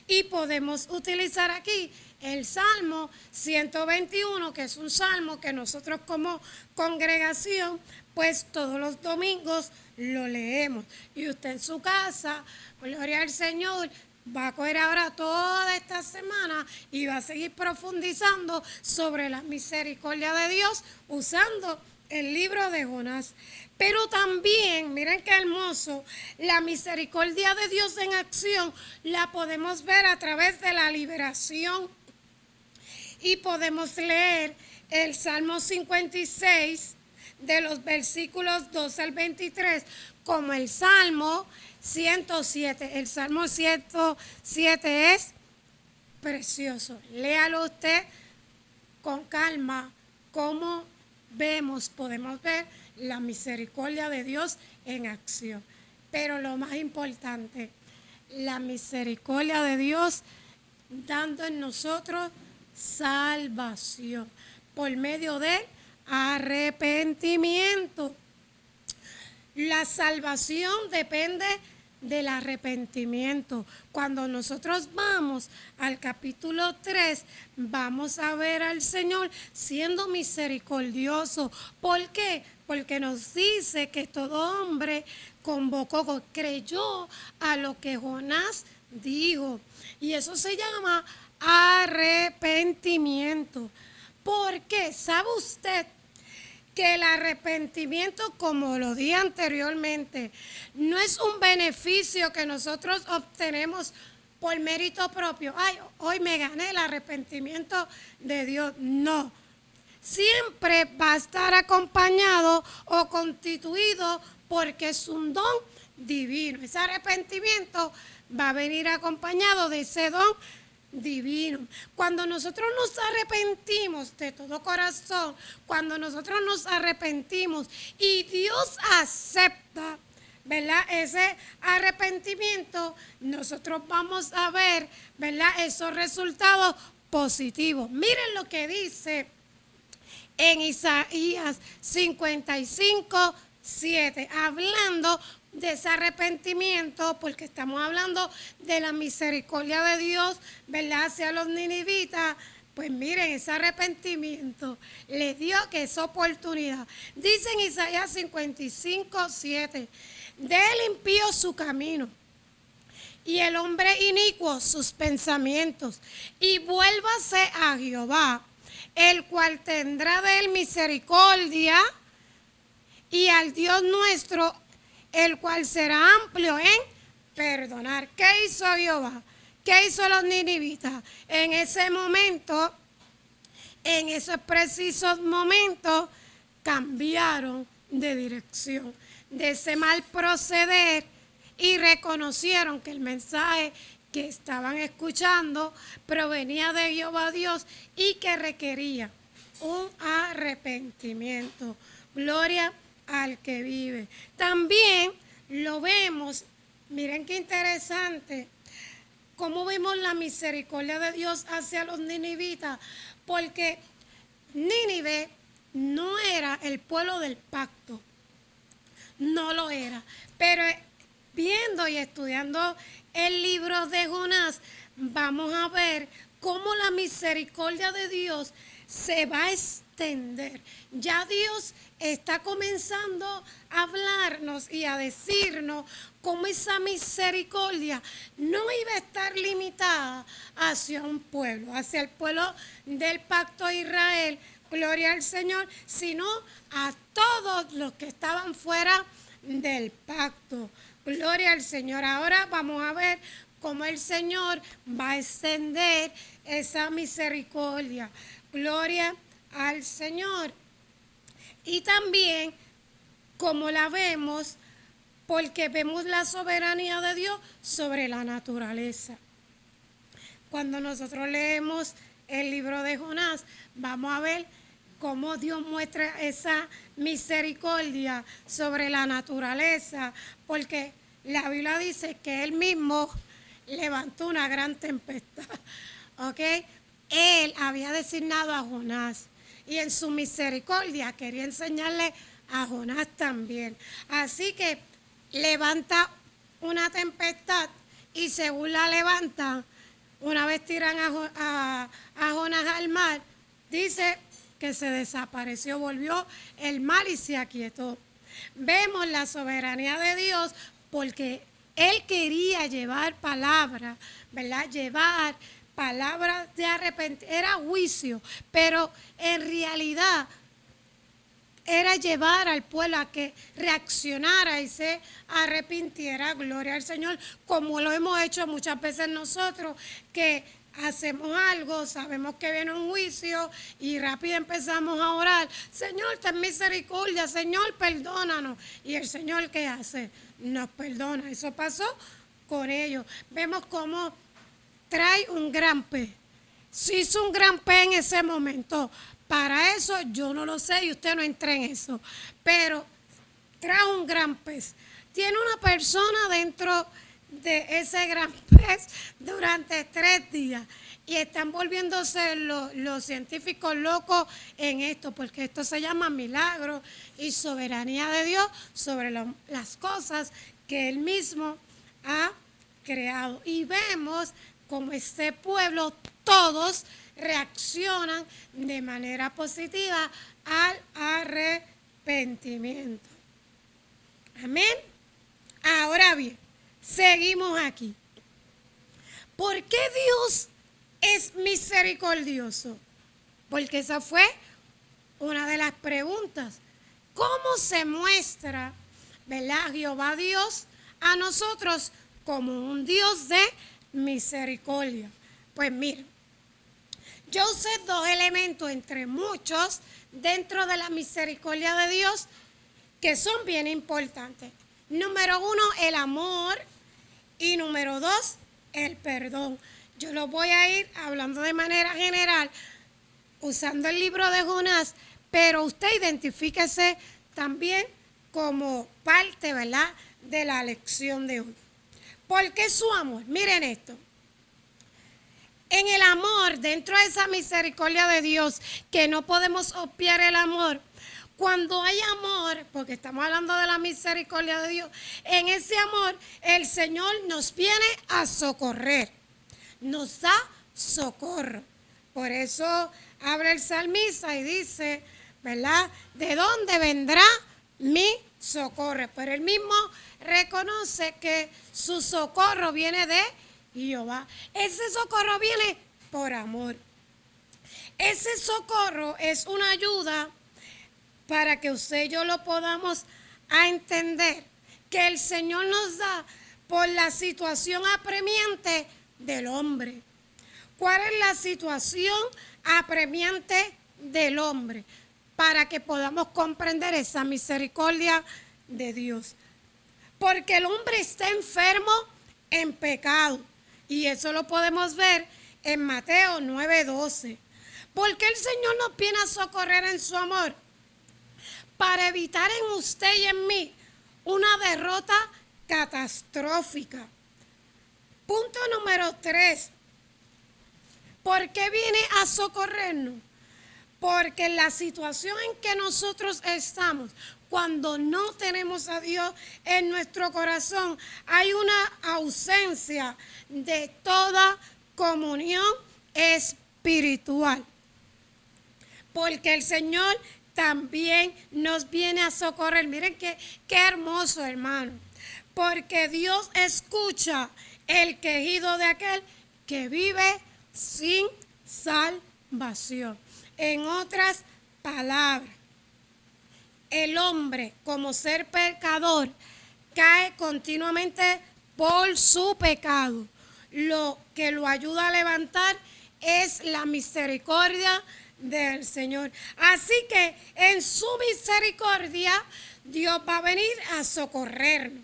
Y podemos utilizar aquí el Salmo 121, que es un salmo que nosotros como congregación, pues todos los domingos lo leemos. Y usted en su casa, gloria al Señor, va a coger ahora toda esta semana y va a seguir profundizando sobre la misericordia de Dios usando el libro de Jonás. Pero también, miren qué hermoso, la misericordia de Dios en acción la podemos ver a través de la liberación. Y podemos leer el Salmo 56 de los versículos 12 al 23 como el Salmo 107. El Salmo 107 es precioso. Léalo usted con calma, como podemos ver la misericordia de Dios en acción. Pero lo más importante, la misericordia de Dios dando en nosotros salvación por medio del arrepentimiento. La salvación depende del arrepentimiento. Cuando nosotros vamos al capítulo 3, vamos a ver al Señor siendo misericordioso. ¿Por qué? Porque nos dice que todo hombre creyó a lo que Jonás dijo. Y eso se llama arrepentimiento. ¿Por qué? ¿Sabe usted que el arrepentimiento, como lo dije anteriormente, no es un beneficio que nosotros obtenemos por mérito propio? Ay, hoy me gané el arrepentimiento de Dios. No. Siempre va a estar acompañado o constituido porque es un don divino. Ese arrepentimiento va a venir acompañado de ese don divino. Cuando nosotros nos arrepentimos de todo corazón, cuando nosotros nos arrepentimos y Dios acepta, ¿verdad?, ese arrepentimiento, nosotros vamos a ver, ¿verdad?, esos resultados positivos. Miren lo que dice en Isaías 55, 7, hablando de ese arrepentimiento, porque estamos hablando de la misericordia de Dios, ¿verdad?, hacia los ninivitas. Pues miren, ese arrepentimiento les dio que esa oportunidad. Dice en Isaías 55, 7, de él impío su camino y el hombre inicuo sus pensamientos, y vuélvase a Jehová, el cual tendrá de él misericordia, y al Dios nuestro, el cual será amplio en perdonar. ¿Qué hizo Jehová? ¿Qué hizo los ninivitas? En ese momento, en esos precisos momentos, cambiaron de dirección, de ese mal proceder, y reconocieron que el mensaje que estaban escuchando provenía de Jehová Dios y que requería un arrepentimiento. Gloria al que vive. También lo vemos, miren qué interesante, cómo vemos la misericordia de Dios hacia los ninivitas, porque Nínive no era el pueblo del pacto, no lo era, pero viendo y estudiando el libro de Jonás, vamos a ver cómo la misericordia de Dios se va a extender. Ya Dios está comenzando a hablarnos y a decirnos cómo esa misericordia no iba a estar limitada hacia un pueblo, hacia el pueblo del pacto de Israel, gloria al Señor, sino a todos los que estaban fuera del pacto. Gloria al Señor. Ahora vamos a ver cómo el Señor va a extender esa misericordia. Gloria al Señor. Y también como la vemos, porque vemos la soberanía de Dios sobre la naturaleza. Cuando nosotros leemos el libro de Jonás, vamos a ver cómo Dios muestra esa misericordia sobre la naturaleza, porque la Biblia dice que Él mismo levantó una gran tempestad, ¿ok? Él había designado a Jonás y en su misericordia quería enseñarle a Jonás también. Así que levanta una tempestad y según la levanta, una vez tiran a Jonás al mar, dice que se desapareció, volvió el mar y se aquietó. Vemos la soberanía de Dios porque Él quería llevar palabra, ¿verdad? Llevar palabras de arrepentimiento, era juicio, pero en realidad era llevar al pueblo a que reaccionara y se arrepintiera. Gloria al Señor, como lo hemos hecho muchas veces nosotros, que hacemos algo, sabemos que viene un juicio y rápido empezamos a orar: Señor, ten misericordia, Señor, perdónanos. Y el Señor, ¿qué hace? Nos perdona. Eso pasó con ellos. Vemos cómo trae un gran pez. Se hizo un gran pez en ese momento. Para eso yo no lo sé y usted no entra en eso. Pero trae un gran pez. Tiene una persona dentro de ese gran pez durante 3 días. Y están volviéndose los científicos locos en esto, porque esto se llama milagro y soberanía de Dios sobre las cosas que Él mismo ha creado. Y vemos como este pueblo, todos reaccionan de manera positiva al arrepentimiento. Amén. Ahora bien, seguimos aquí. ¿Por qué Dios es misericordioso? Porque esa fue una de las preguntas. ¿Cómo se muestra, ¿verdad, Jehová Dios a nosotros como un Dios de misericordia? Pues miren, yo usé 2 elementos entre muchos dentro de la misericordia de Dios que son bien importantes. Número 1, el amor, y número 2, el perdón. Yo lo voy a ir hablando de manera general usando el libro de Jonás, pero usted identifíquese también como parte, ¿verdad?, de la lección de hoy. ¿Por qué su amor? Miren esto. En el amor, dentro de esa misericordia de Dios, que no podemos obviar el amor, cuando hay amor, porque estamos hablando de la misericordia de Dios, en ese amor el Señor nos viene a socorrer, nos da socorro. Por eso habla el salmista y dice, ¿verdad?, ¿de dónde vendrá mi socorro? Pero él mismo reconoce que su socorro viene de Jehová. Ese socorro viene por amor. Ese socorro es una ayuda para que usted y yo lo podamos a entender, que el Señor nos da por la situación apremiante del hombre. ¿Cuál es la situación apremiante del hombre? Para que podamos comprender esa misericordia de Dios. Porque el hombre está enfermo en pecado. Y eso lo podemos ver en Mateo 9:12. ¿Por qué el Señor nos viene a socorrer en su amor? Para evitar en usted y en mí una derrota catastrófica. Punto número 3. ¿Por qué viene a socorrernos? Porque en la situación en que nosotros estamos, cuando no tenemos a Dios en nuestro corazón, hay una ausencia de toda comunión espiritual. Porque el Señor también nos viene a socorrer. Miren qué hermoso, hermano. Porque Dios escucha el quejido de aquel que vive sin salvación. En otras palabras, el hombre como ser pecador cae continuamente por su pecado. Lo que lo ayuda a levantar es la misericordia del Señor. Así que en su misericordia Dios va a venir a socorrernos.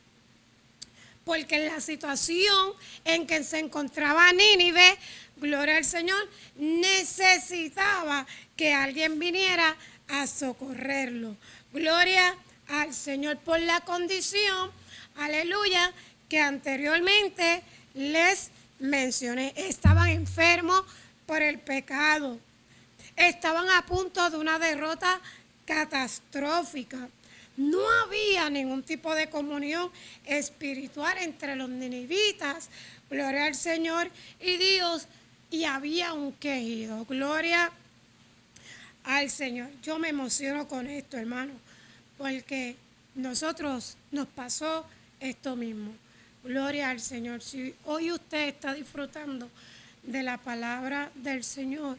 Porque en la situación en que se encontraba Nínive, gloria al Señor, necesitaba que alguien viniera a socorrerlo. Gloria al Señor por la condición, aleluya, que anteriormente les mencioné. Estaban enfermos por el pecado. Estaban a punto de una derrota catastrófica. No había ningún tipo de comunión espiritual entre los ninivitas, gloria al Señor, y Dios, y había un quejido, gloria al Señor. Yo me emociono con esto, hermano, porque nosotros nos pasó esto mismo. Gloria al Señor. Si hoy usted está disfrutando de la palabra del Señor,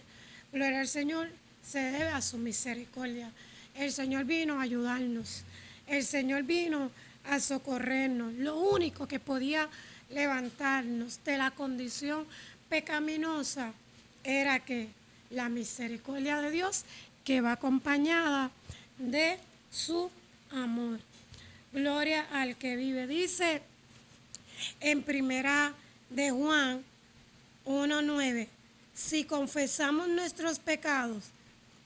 gloria al Señor, se debe a su misericordia. El Señor vino a ayudarnos. El Señor vino a socorrernos. Lo único que podía levantarnos de la condición pecaminosa era que la misericordia de Dios, que va acompañada de su amor. Gloria al que vive. Dice en primera de Juan 1:9, si confesamos nuestros pecados,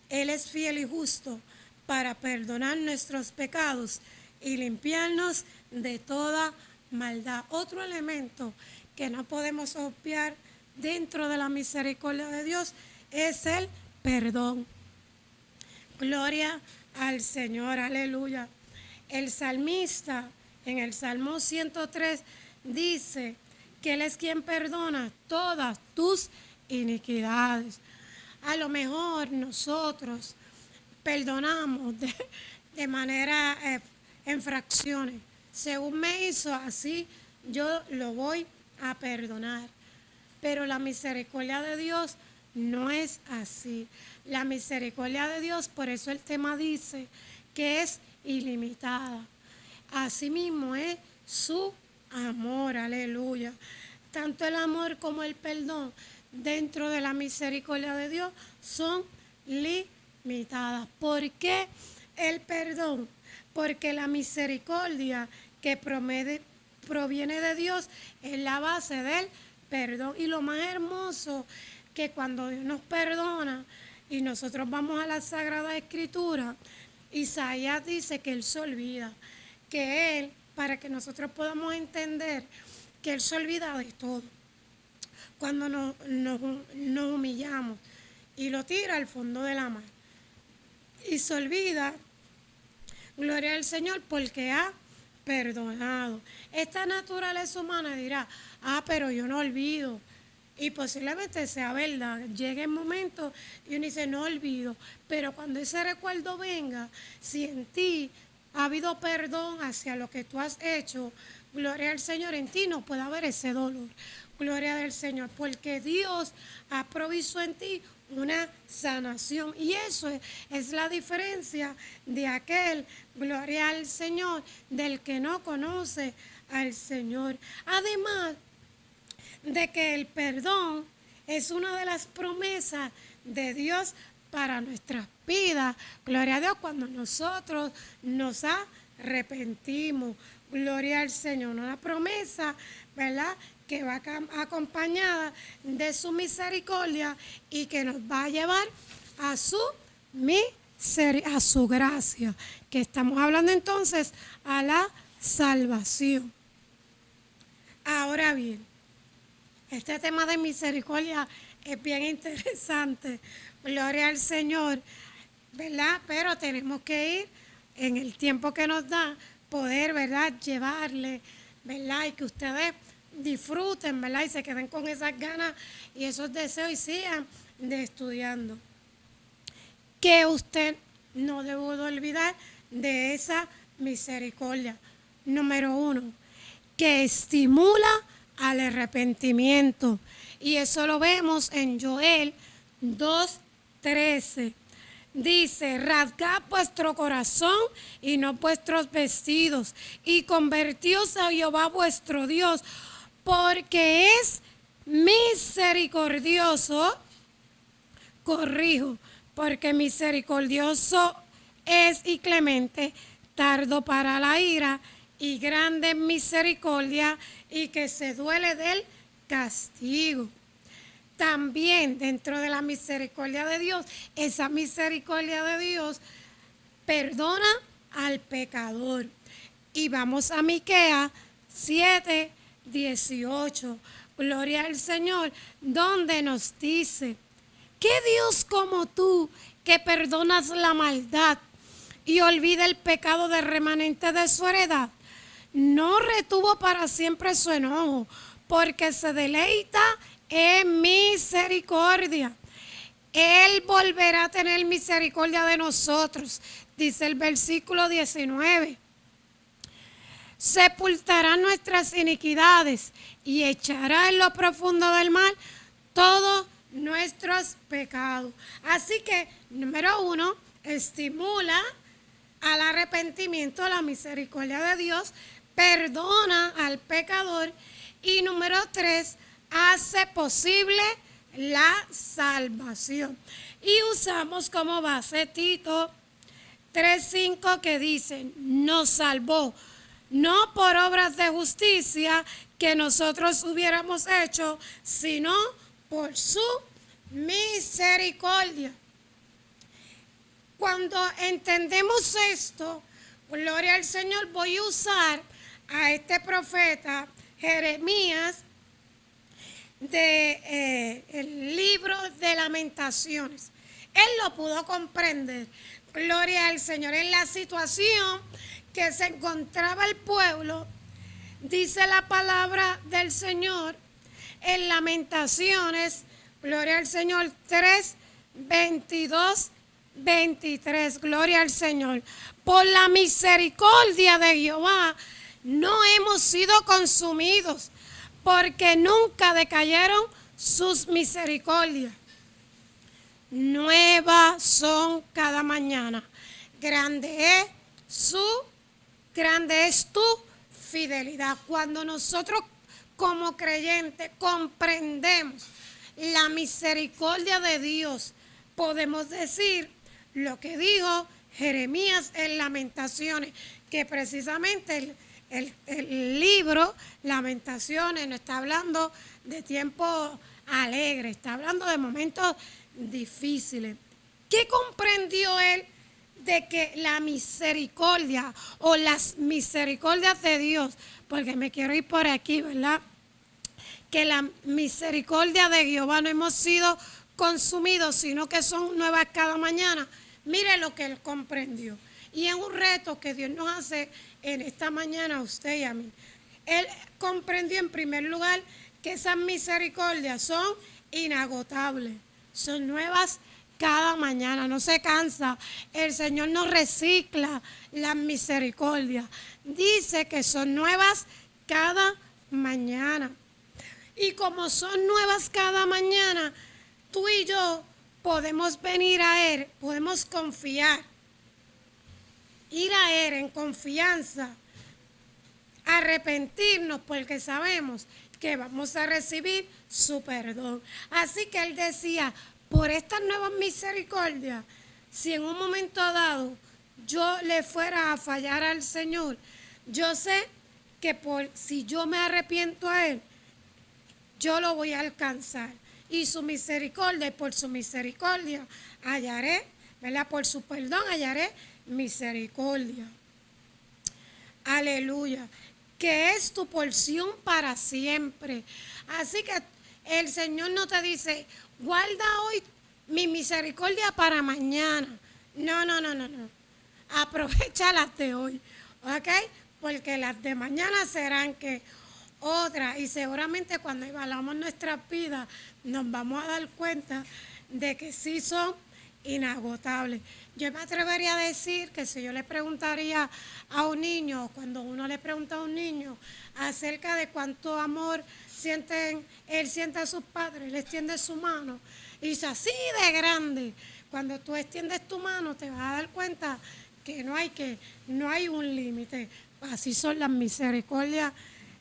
Él es fiel y justo para perdonar nuestros pecados y limpiarnos de toda maldad. Otro elemento que no podemos obviar dentro de la misericordia de Dios es el perdón. Gloria al Señor, aleluya. El salmista en el Salmo 103 dice que Él es quien perdona todas tus iniquidades. A lo mejor nosotros perdonamos de manera en fracciones. Según me hizo, así yo lo voy a perdonar. Pero la misericordia de Dios no es así. La misericordia de Dios, por eso el tema dice que es ilimitada. Asimismo es su amor, aleluya. Tanto el amor como el perdón dentro de la misericordia de Dios son limitadas. ¿Por qué el perdón? Porque la misericordia que proviene de Dios es la base del perdón. Y lo más hermoso que cuando Dios nos perdona y nosotros vamos a la Sagrada Escritura, Isaías dice que Él se olvida, que Él, para que nosotros podamos entender que Él se olvida de todo. Cuando nos humillamos y lo tira al fondo de la mar. Y se olvida, gloria al Señor, porque ha perdonado. Esta naturaleza humana dirá, pero yo no olvido. Y posiblemente sea verdad, llegue el momento y uno dice, no olvido. Pero cuando ese recuerdo venga, si en ti ha habido perdón hacia lo que tú has hecho, gloria al Señor, en ti no puede haber ese dolor. Gloria al Señor, porque Dios ha provisto en ti una sanación. Y eso es la diferencia de aquel, gloria al Señor, del que no conoce al Señor. Además de que el perdón es una de las promesas de Dios para nuestras vidas. Gloria a Dios, cuando nosotros nos arrepentimos. Gloria al Señor. Una promesa, ¿verdad?, que va acompañada de su misericordia y que nos va a llevar a su gracia. Que estamos hablando entonces a la salvación. Ahora bien, este tema de misericordia es bien interesante. Gloria al Señor, ¿verdad? Pero tenemos que ir en el tiempo que nos da, poder, ¿verdad?, llevarle, ¿verdad? Y que ustedes disfruten, ¿verdad? Y se queden con esas ganas y esos deseos y sigan estudiando. Que usted no debe olvidar de esa misericordia. Número 1, que estimula al arrepentimiento. Y eso lo vemos en Joel 2:13. Dice, rasgad vuestro corazón y no vuestros vestidos, y convertíos a Jehová vuestro Dios, porque es misericordioso, corrijo, porque misericordioso es y clemente, tardo para la ira y grande en misericordia y que se duele del castigo. También dentro de la misericordia de Dios, esa misericordia de Dios perdona al pecador. Y vamos a Miqueas 7:18. Gloria al Señor, donde nos dice: ¿qué Dios como tú que perdonas la maldad y olvida el pecado del remanente de su heredad? No retuvo para siempre su enojo, porque se deleita en misericordia. Él volverá a tener misericordia de nosotros, dice el versículo 19. Sepultará nuestras iniquidades y echará en lo profundo del mar todos nuestros pecados. Así que, número 1, estimula al arrepentimiento, a la misericordia de Dios, perdona al pecador y número 3, hace posible la salvación. Y usamos como base Tito 3:5 que dice: nos salvó no por obras de justicia que nosotros hubiéramos hecho, sino por su misericordia. Cuando entendemos esto, gloria al Señor, voy a usar a este profeta Jeremías el libro de Lamentaciones. Él lo pudo comprender, gloria al Señor, en la situación que se encontraba el pueblo. Dice la palabra del Señor en Lamentaciones, gloria al Señor, 3:22-23, gloria al Señor. Por la misericordia de Jehová no hemos sido consumidos, porque nunca decayeron sus misericordias. Nuevas son cada mañana. Grande es tu fidelidad. Cuando nosotros como creyentes comprendemos la misericordia de Dios, podemos decir lo que dijo Jeremías en Lamentaciones, que precisamente el libro Lamentaciones no está hablando de tiempos alegres, está hablando de momentos difíciles. ¿Qué comprendió él de que la misericordia o las misericordias de Dios, porque me quiero ir por aquí, ¿verdad? Que la misericordia de Jehová no hemos sido consumidos, sino que son nuevas cada mañana. Mire lo que él comprendió. Y es un reto que Dios nos hace en esta mañana a usted y a mí. Él comprendió en primer lugar que esas misericordias son inagotables, son nuevas cada mañana, no se cansa. El Señor nos recicla las misericordias. Dice que son nuevas cada mañana. Y como son nuevas cada mañana, tú y yo podemos venir a Él, podemos confiar, ir a Él en confianza, arrepentirnos porque sabemos que vamos a recibir su perdón. Así que Él decía: por estas nuevas misericordias, si en un momento dado yo le fuera a fallar al Señor, yo sé que si yo me arrepiento a Él, yo lo voy a alcanzar. Y su misericordia, y por su misericordia hallaré, ¿verdad? Por su perdón hallaré misericordia. Aleluya. Que es tu porción para siempre. Así que el Señor no te dice: guarda hoy mi misericordia para mañana. No. Aprovecha las de hoy, ¿ok? Porque las de mañana serán que otras. Y seguramente cuando evaluamos nuestras vidas nos vamos a dar cuenta de que sí son inagotables. Yo me atrevería a decir que si yo le preguntaría a un niño, cuando uno le pregunta a un niño acerca de cuánto amor él siente a sus padres, él extiende su mano y dice: así de grande. Cuando tú extiendes tu mano te vas a dar cuenta que no hay un límite. Así son las misericordias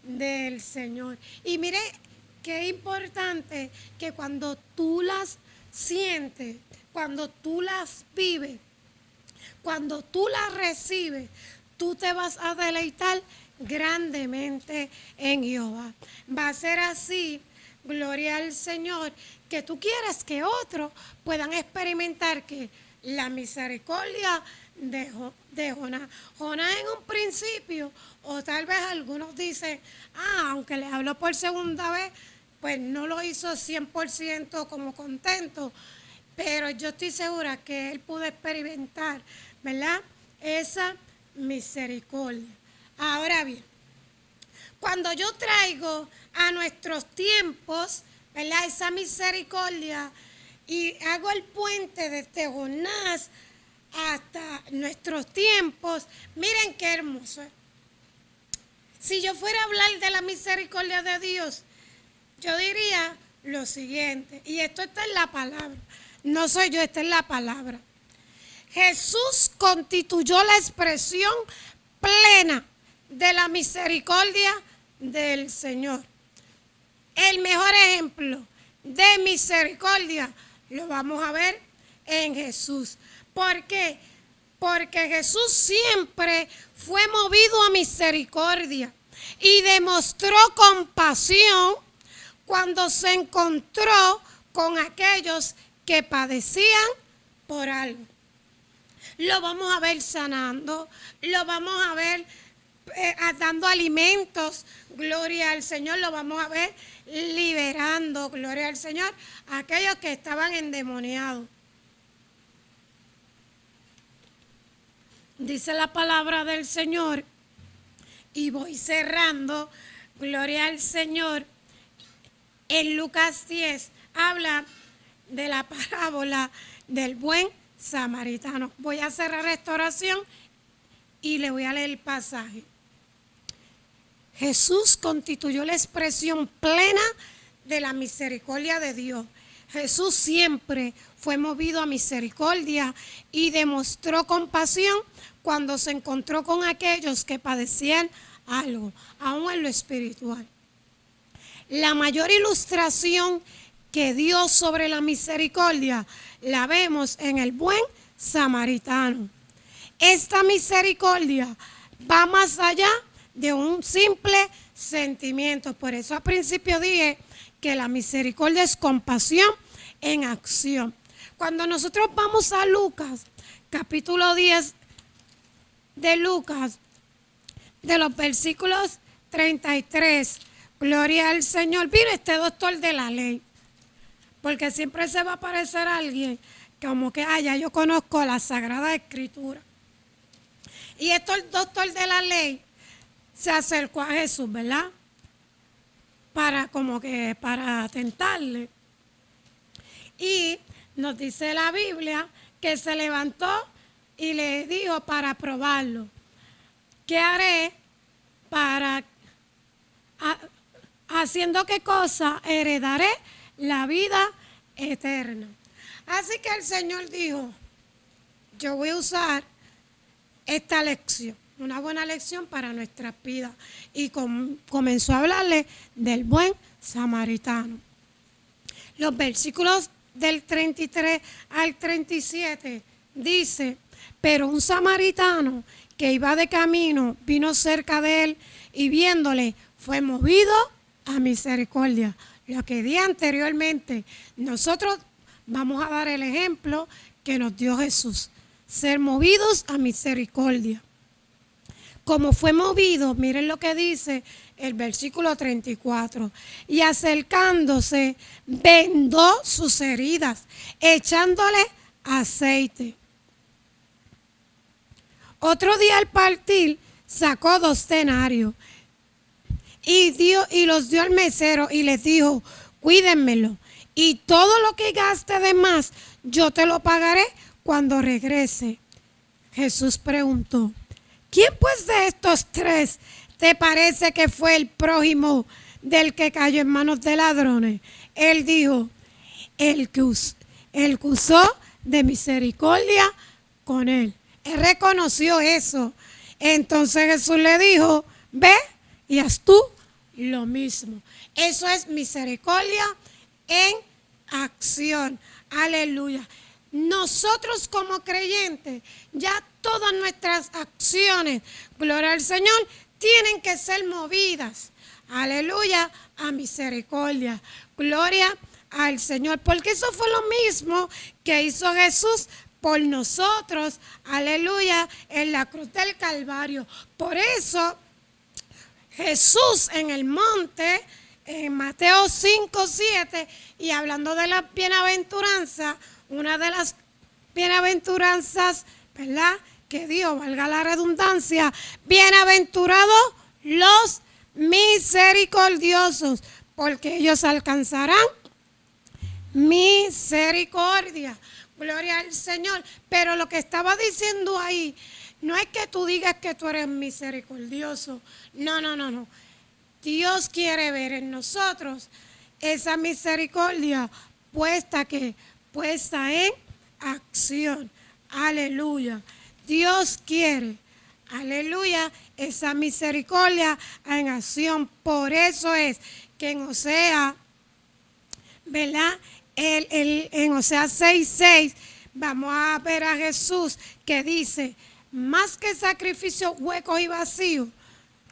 del Señor. Y mire qué importante que cuando tú las sientes, cuando tú las vives, cuando tú las recibes, tú te vas a deleitar grandemente en Jehová. Va a ser así, gloria al Señor, que tú quieres que otros puedan experimentar que la misericordia de Jonás. Jonás en un principio, o tal vez algunos dicen, aunque le habló por segunda vez, pues no lo hizo 100% como contento, pero yo estoy segura que él pudo experimentar, ¿verdad?, esa misericordia. Ahora bien, cuando yo traigo a nuestros tiempos, ¿verdad?, esa misericordia y hago el puente desde Jonás hasta nuestros tiempos, miren qué hermoso. Si yo fuera a hablar de la misericordia de Dios, yo diría lo siguiente, y esto está en la palabra, no soy yo, está en la palabra. Jesús constituyó la expresión plena de la misericordia del Señor. El mejor ejemplo de misericordia lo vamos a ver en Jesús. ¿Por qué? Porque Jesús siempre fue movido a misericordia y demostró compasión cuando se encontró con aquellos que padecían por algo. Lo vamos a ver sanando, lo vamos a ver dando alimentos, gloria al Señor, lo vamos a ver liberando, gloria al Señor, a aquellos que estaban endemoniados. Dice la palabra del Señor, y voy cerrando, gloria al Señor, en Lucas 10 habla de la parábola del buen samaritano. Voy a cerrar esta oración y le voy a leer el pasaje. Jesús constituyó la expresión plena de la misericordia de Dios. Jesús siempre fue movido a misericordia y demostró compasión cuando se encontró con aquellos que padecían algo, aún en lo espiritual. La mayor ilustración que dio sobre la misericordia la vemos en el buen samaritano. Esta misericordia va más allá de un simple sentimiento. Por eso al principio dije que la misericordia es compasión en acción. Cuando nosotros vamos a Lucas, capítulo 10 de Lucas, de los versículos 33, gloria al Señor. Mire, este doctor de la ley, porque siempre se va a aparecer alguien como que, ya yo conozco la Sagrada Escritura. Y el doctor de la ley se acercó a Jesús, ¿verdad? Para tentarle. Y nos dice la Biblia que se levantó y le dijo para probarlo: ¿qué haré para, haciendo qué cosa, heredaré la vida eterna? Así que el Señor dijo: yo voy a usar esta lección, una buena lección para nuestras vidas. Y comenzó a hablarle del buen samaritano. Los versículos del 33 al 37 dice: pero un samaritano que iba de camino vino cerca de él y viéndole fue movido a misericordia. Lo que di anteriormente, nosotros vamos a dar el ejemplo que nos dio Jesús: ser movidos a misericordia. Como fue movido, miren lo que dice el versículo 34. Y acercándose, vendó sus heridas, echándole aceite. Otro día al partir, sacó 2 denarios y los dio al mesero y les dijo: cuídenmelo, y todo lo que gaste de más, yo te lo pagaré cuando regrese. Jesús preguntó: ¿quién pues de estos 3 te parece que fue el prójimo del que cayó en manos de ladrones? Él dijo: el que usó de misericordia con él. Él reconoció eso. Entonces Jesús le dijo: ve y haz tú lo mismo. Eso es misericordia en acción. Aleluya. nosotros como creyentes, ya todas nuestras acciones, gloria al Señor, tienen que ser movidas, aleluya, a misericordia, gloria al Señor, porque eso fue lo mismo que hizo Jesús por nosotros, aleluya, en la cruz del Calvario. Por eso Jesús en el monte, en Mateo 5:7, y hablando de la bienaventuranza, una de las bienaventuranzas, ¿verdad?, que dio, valga la redundancia, bienaventurados los misericordiosos, porque ellos alcanzarán misericordia. Gloria al Señor. Pero lo que estaba diciendo ahí, no es que tú digas que tú eres misericordioso. No. Dios quiere ver en nosotros esa misericordia puesta en acción. Aleluya. Dios quiere, aleluya, esa misericordia en acción. Por eso es que en Oseas, ¿verdad?, en Oseas 6:6, vamos a ver a Jesús que dice, más que sacrificios huecos y vacíos,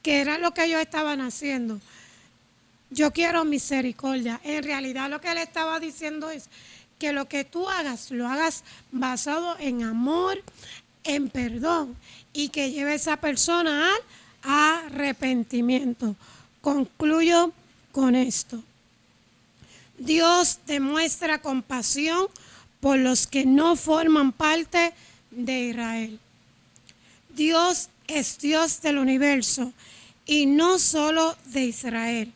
que era lo que ellos estaban haciendo, yo quiero misericordia. En realidad lo que él estaba diciendo es que lo que tú hagas, lo hagas basado en amor, en perdón, y que lleve a esa persona al arrepentimiento. Concluyo con esto. Dios demuestra compasión por los que no forman parte de Israel. Dios es Dios del universo y no solo de Israel.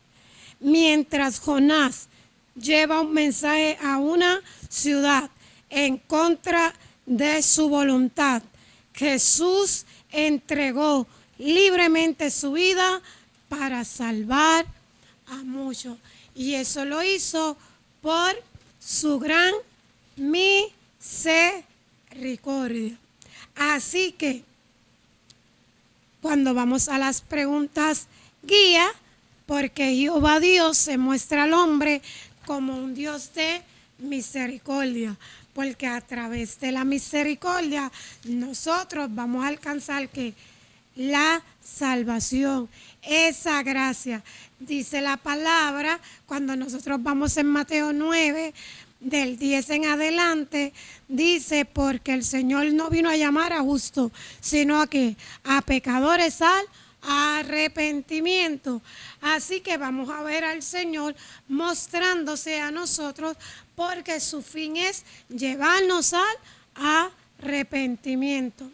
Mientras Jonás lleva un mensaje a una ciudad en contra de su voluntad, Jesús entregó libremente su vida para salvar a muchos. Y eso lo hizo por su gran misericordia. Así que, cuando vamos a las preguntas guía, porque Jehová Dios se muestra al hombre como un Dios de misericordia, porque a través de la misericordia nosotros vamos a alcanzar que la salvación, esa gracia. Dice la palabra, cuando nosotros vamos en Mateo 9, del 10 en adelante, dice, porque el Señor no vino a llamar a justos, sino a pecadores al arrepentimiento. Así que vamos a ver al Señor mostrándose a nosotros, porque su fin es llevarnos al arrepentimiento.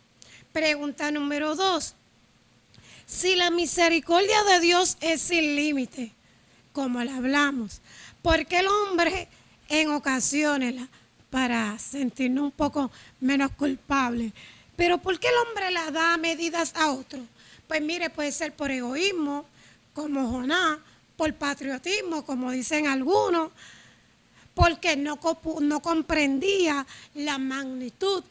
Pregunta número 2. Si la misericordia de Dios es sin límite, como le hablamos, ¿por qué el hombre en ocasiones, para sentirnos un poco menos culpables, pero por qué el hombre le da medidas a otros? Pues mire, puede ser por egoísmo, como Jonás, por patriotismo, como dicen algunos, porque no comprendía la magnitud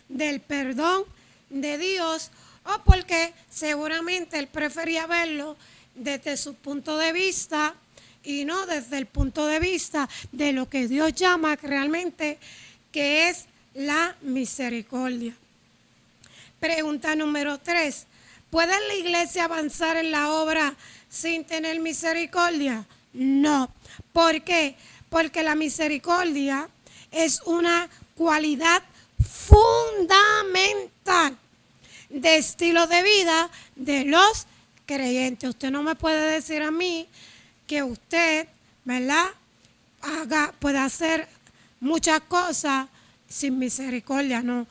del perdón de Dios, o porque seguramente él prefería verlo desde su punto de vista y no desde el punto de vista de lo que Dios llama realmente, que es la misericordia. Pregunta número 3. ¿Puede la iglesia avanzar en la obra sin tener misericordia? No. ¿Por qué? Porque la misericordia es una cualidad fundamental de estilo de vida de los creyentes. Usted no me puede decir a mí que usted, ¿verdad?, puede hacer muchas cosas sin misericordia. No,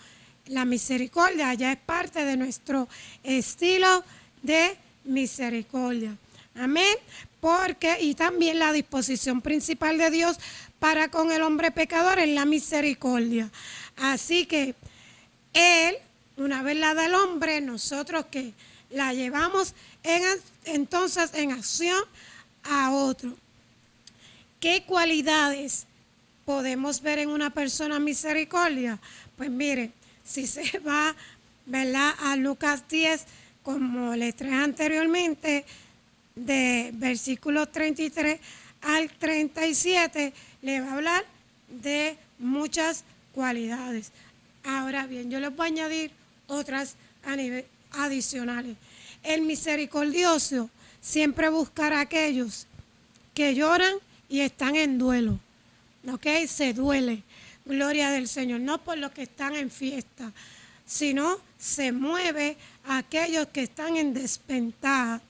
la misericordia ya es parte de nuestro estilo de misericordia. Amén. Y también la disposición principal de Dios para con el hombre pecador es la misericordia. Así que Él, una vez la da el hombre, nosotros que la llevamos entonces en acción a otro. ¿Qué cualidades podemos ver en una persona misericordia? Pues mire, si se va, ¿verdad?, a Lucas 10, como le traje anteriormente, de versículos 33 al 37, le va a hablar de muchas cualidades. Ahora bien, yo les voy a añadir otras adicionales. El misericordioso siempre buscará a aquellos que lloran y están en duelo. ¿Ok? Se duele. Gloria del Señor. No por los que están en fiesta, sino se mueve a aquellos que están en desventaja.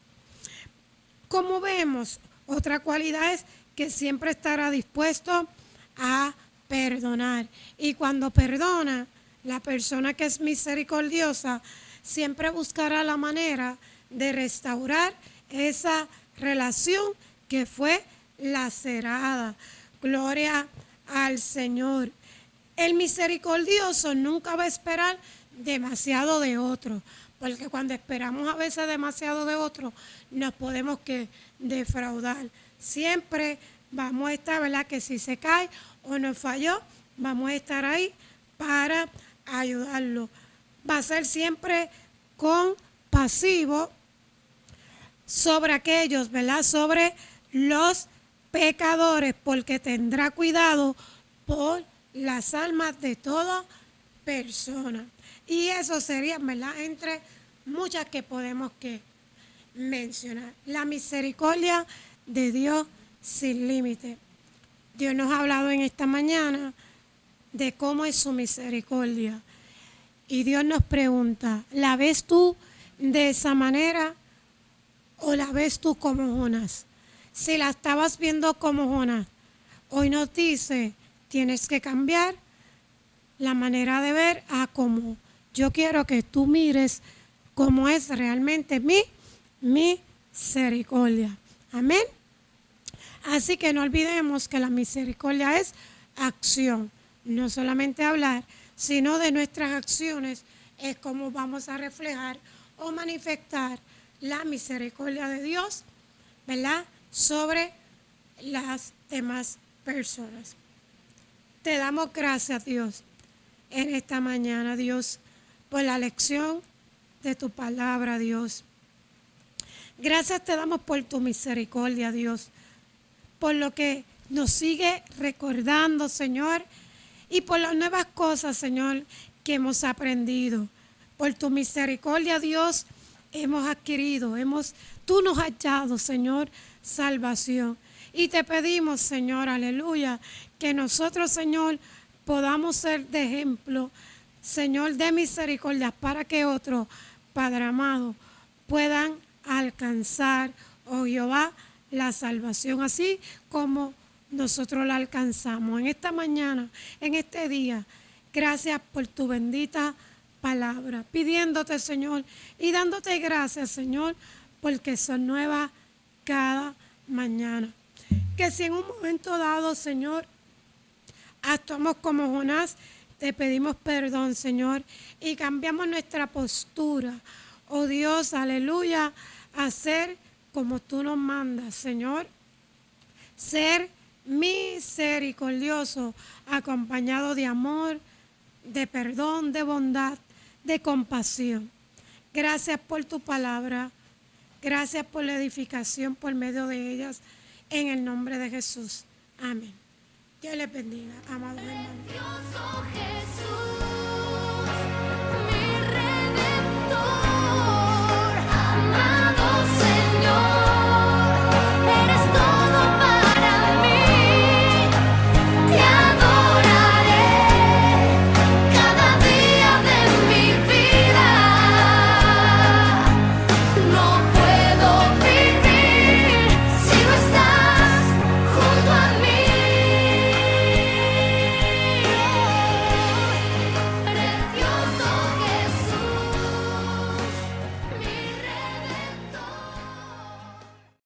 Como vemos, otra cualidad es que siempre estará dispuesto a perdonar. Y cuando perdona, la persona que es misericordiosa siempre buscará la manera de restaurar esa relación que fue lacerada. Gloria al Señor. El misericordioso nunca va a esperar demasiado de otro, porque cuando esperamos a veces demasiado de otro, nos podemos defraudar. Siempre vamos a estar, ¿verdad? Que si se cae o nos falló, vamos a estar ahí para ayudarlo. Va a ser siempre compasivo sobre aquellos, ¿verdad? Sobre los pecadores, porque tendrá cuidado por las almas de toda persona. Y eso sería, ¿verdad? Entre muchas que podemos mencionar. La misericordia de Dios sin límite. Dios nos ha hablado en esta mañana de cómo es su misericordia. Y Dios nos pregunta, ¿la ves tú de esa manera o la ves tú como Jonás? Si la estabas viendo como Jonás, hoy nos dice, tienes que cambiar la manera de ver a como yo quiero que tú mires cómo es realmente mi misericordia. Amén. Así que no olvidemos que la misericordia es acción, no solamente hablar, sino de nuestras acciones es como vamos a reflejar o manifestar la misericordia de Dios, ¿verdad? Sobre las demás personas. Te damos gracias, Dios, en esta mañana, Dios, por la lección de tu palabra, Dios. Gracias te damos por tu misericordia, Dios, por lo que nos sigue recordando, Señor, y por las nuevas cosas, Señor, que hemos aprendido. Por tu misericordia, Dios, hemos adquirido, tú nos has dado, Señor, salvación. Y te pedimos, Señor, aleluya, que nosotros, Señor, podamos ser de ejemplo, Señor, de misericordia, para que otros, Padre amado, puedan alcanzar, oh Jehová, la salvación, así como nosotros la alcanzamos en esta mañana, en este día. Gracias por tu bendita palabra, pidiéndote, Señor, y dándote gracias, Señor, porque son nuevas cada mañana. Que si en un momento dado, Señor, actuamos como Jonás, te pedimos perdón, Señor, y cambiamos nuestra postura. Oh Dios, aleluya, a ser como tú nos mandas, Señor. Ser misericordioso, acompañado de amor, de perdón, de bondad, de compasión. Gracias por tu palabra. Gracias por la edificación por medio de ellas. En el nombre de Jesús. Amén. Dios les bendiga, amados hermanos.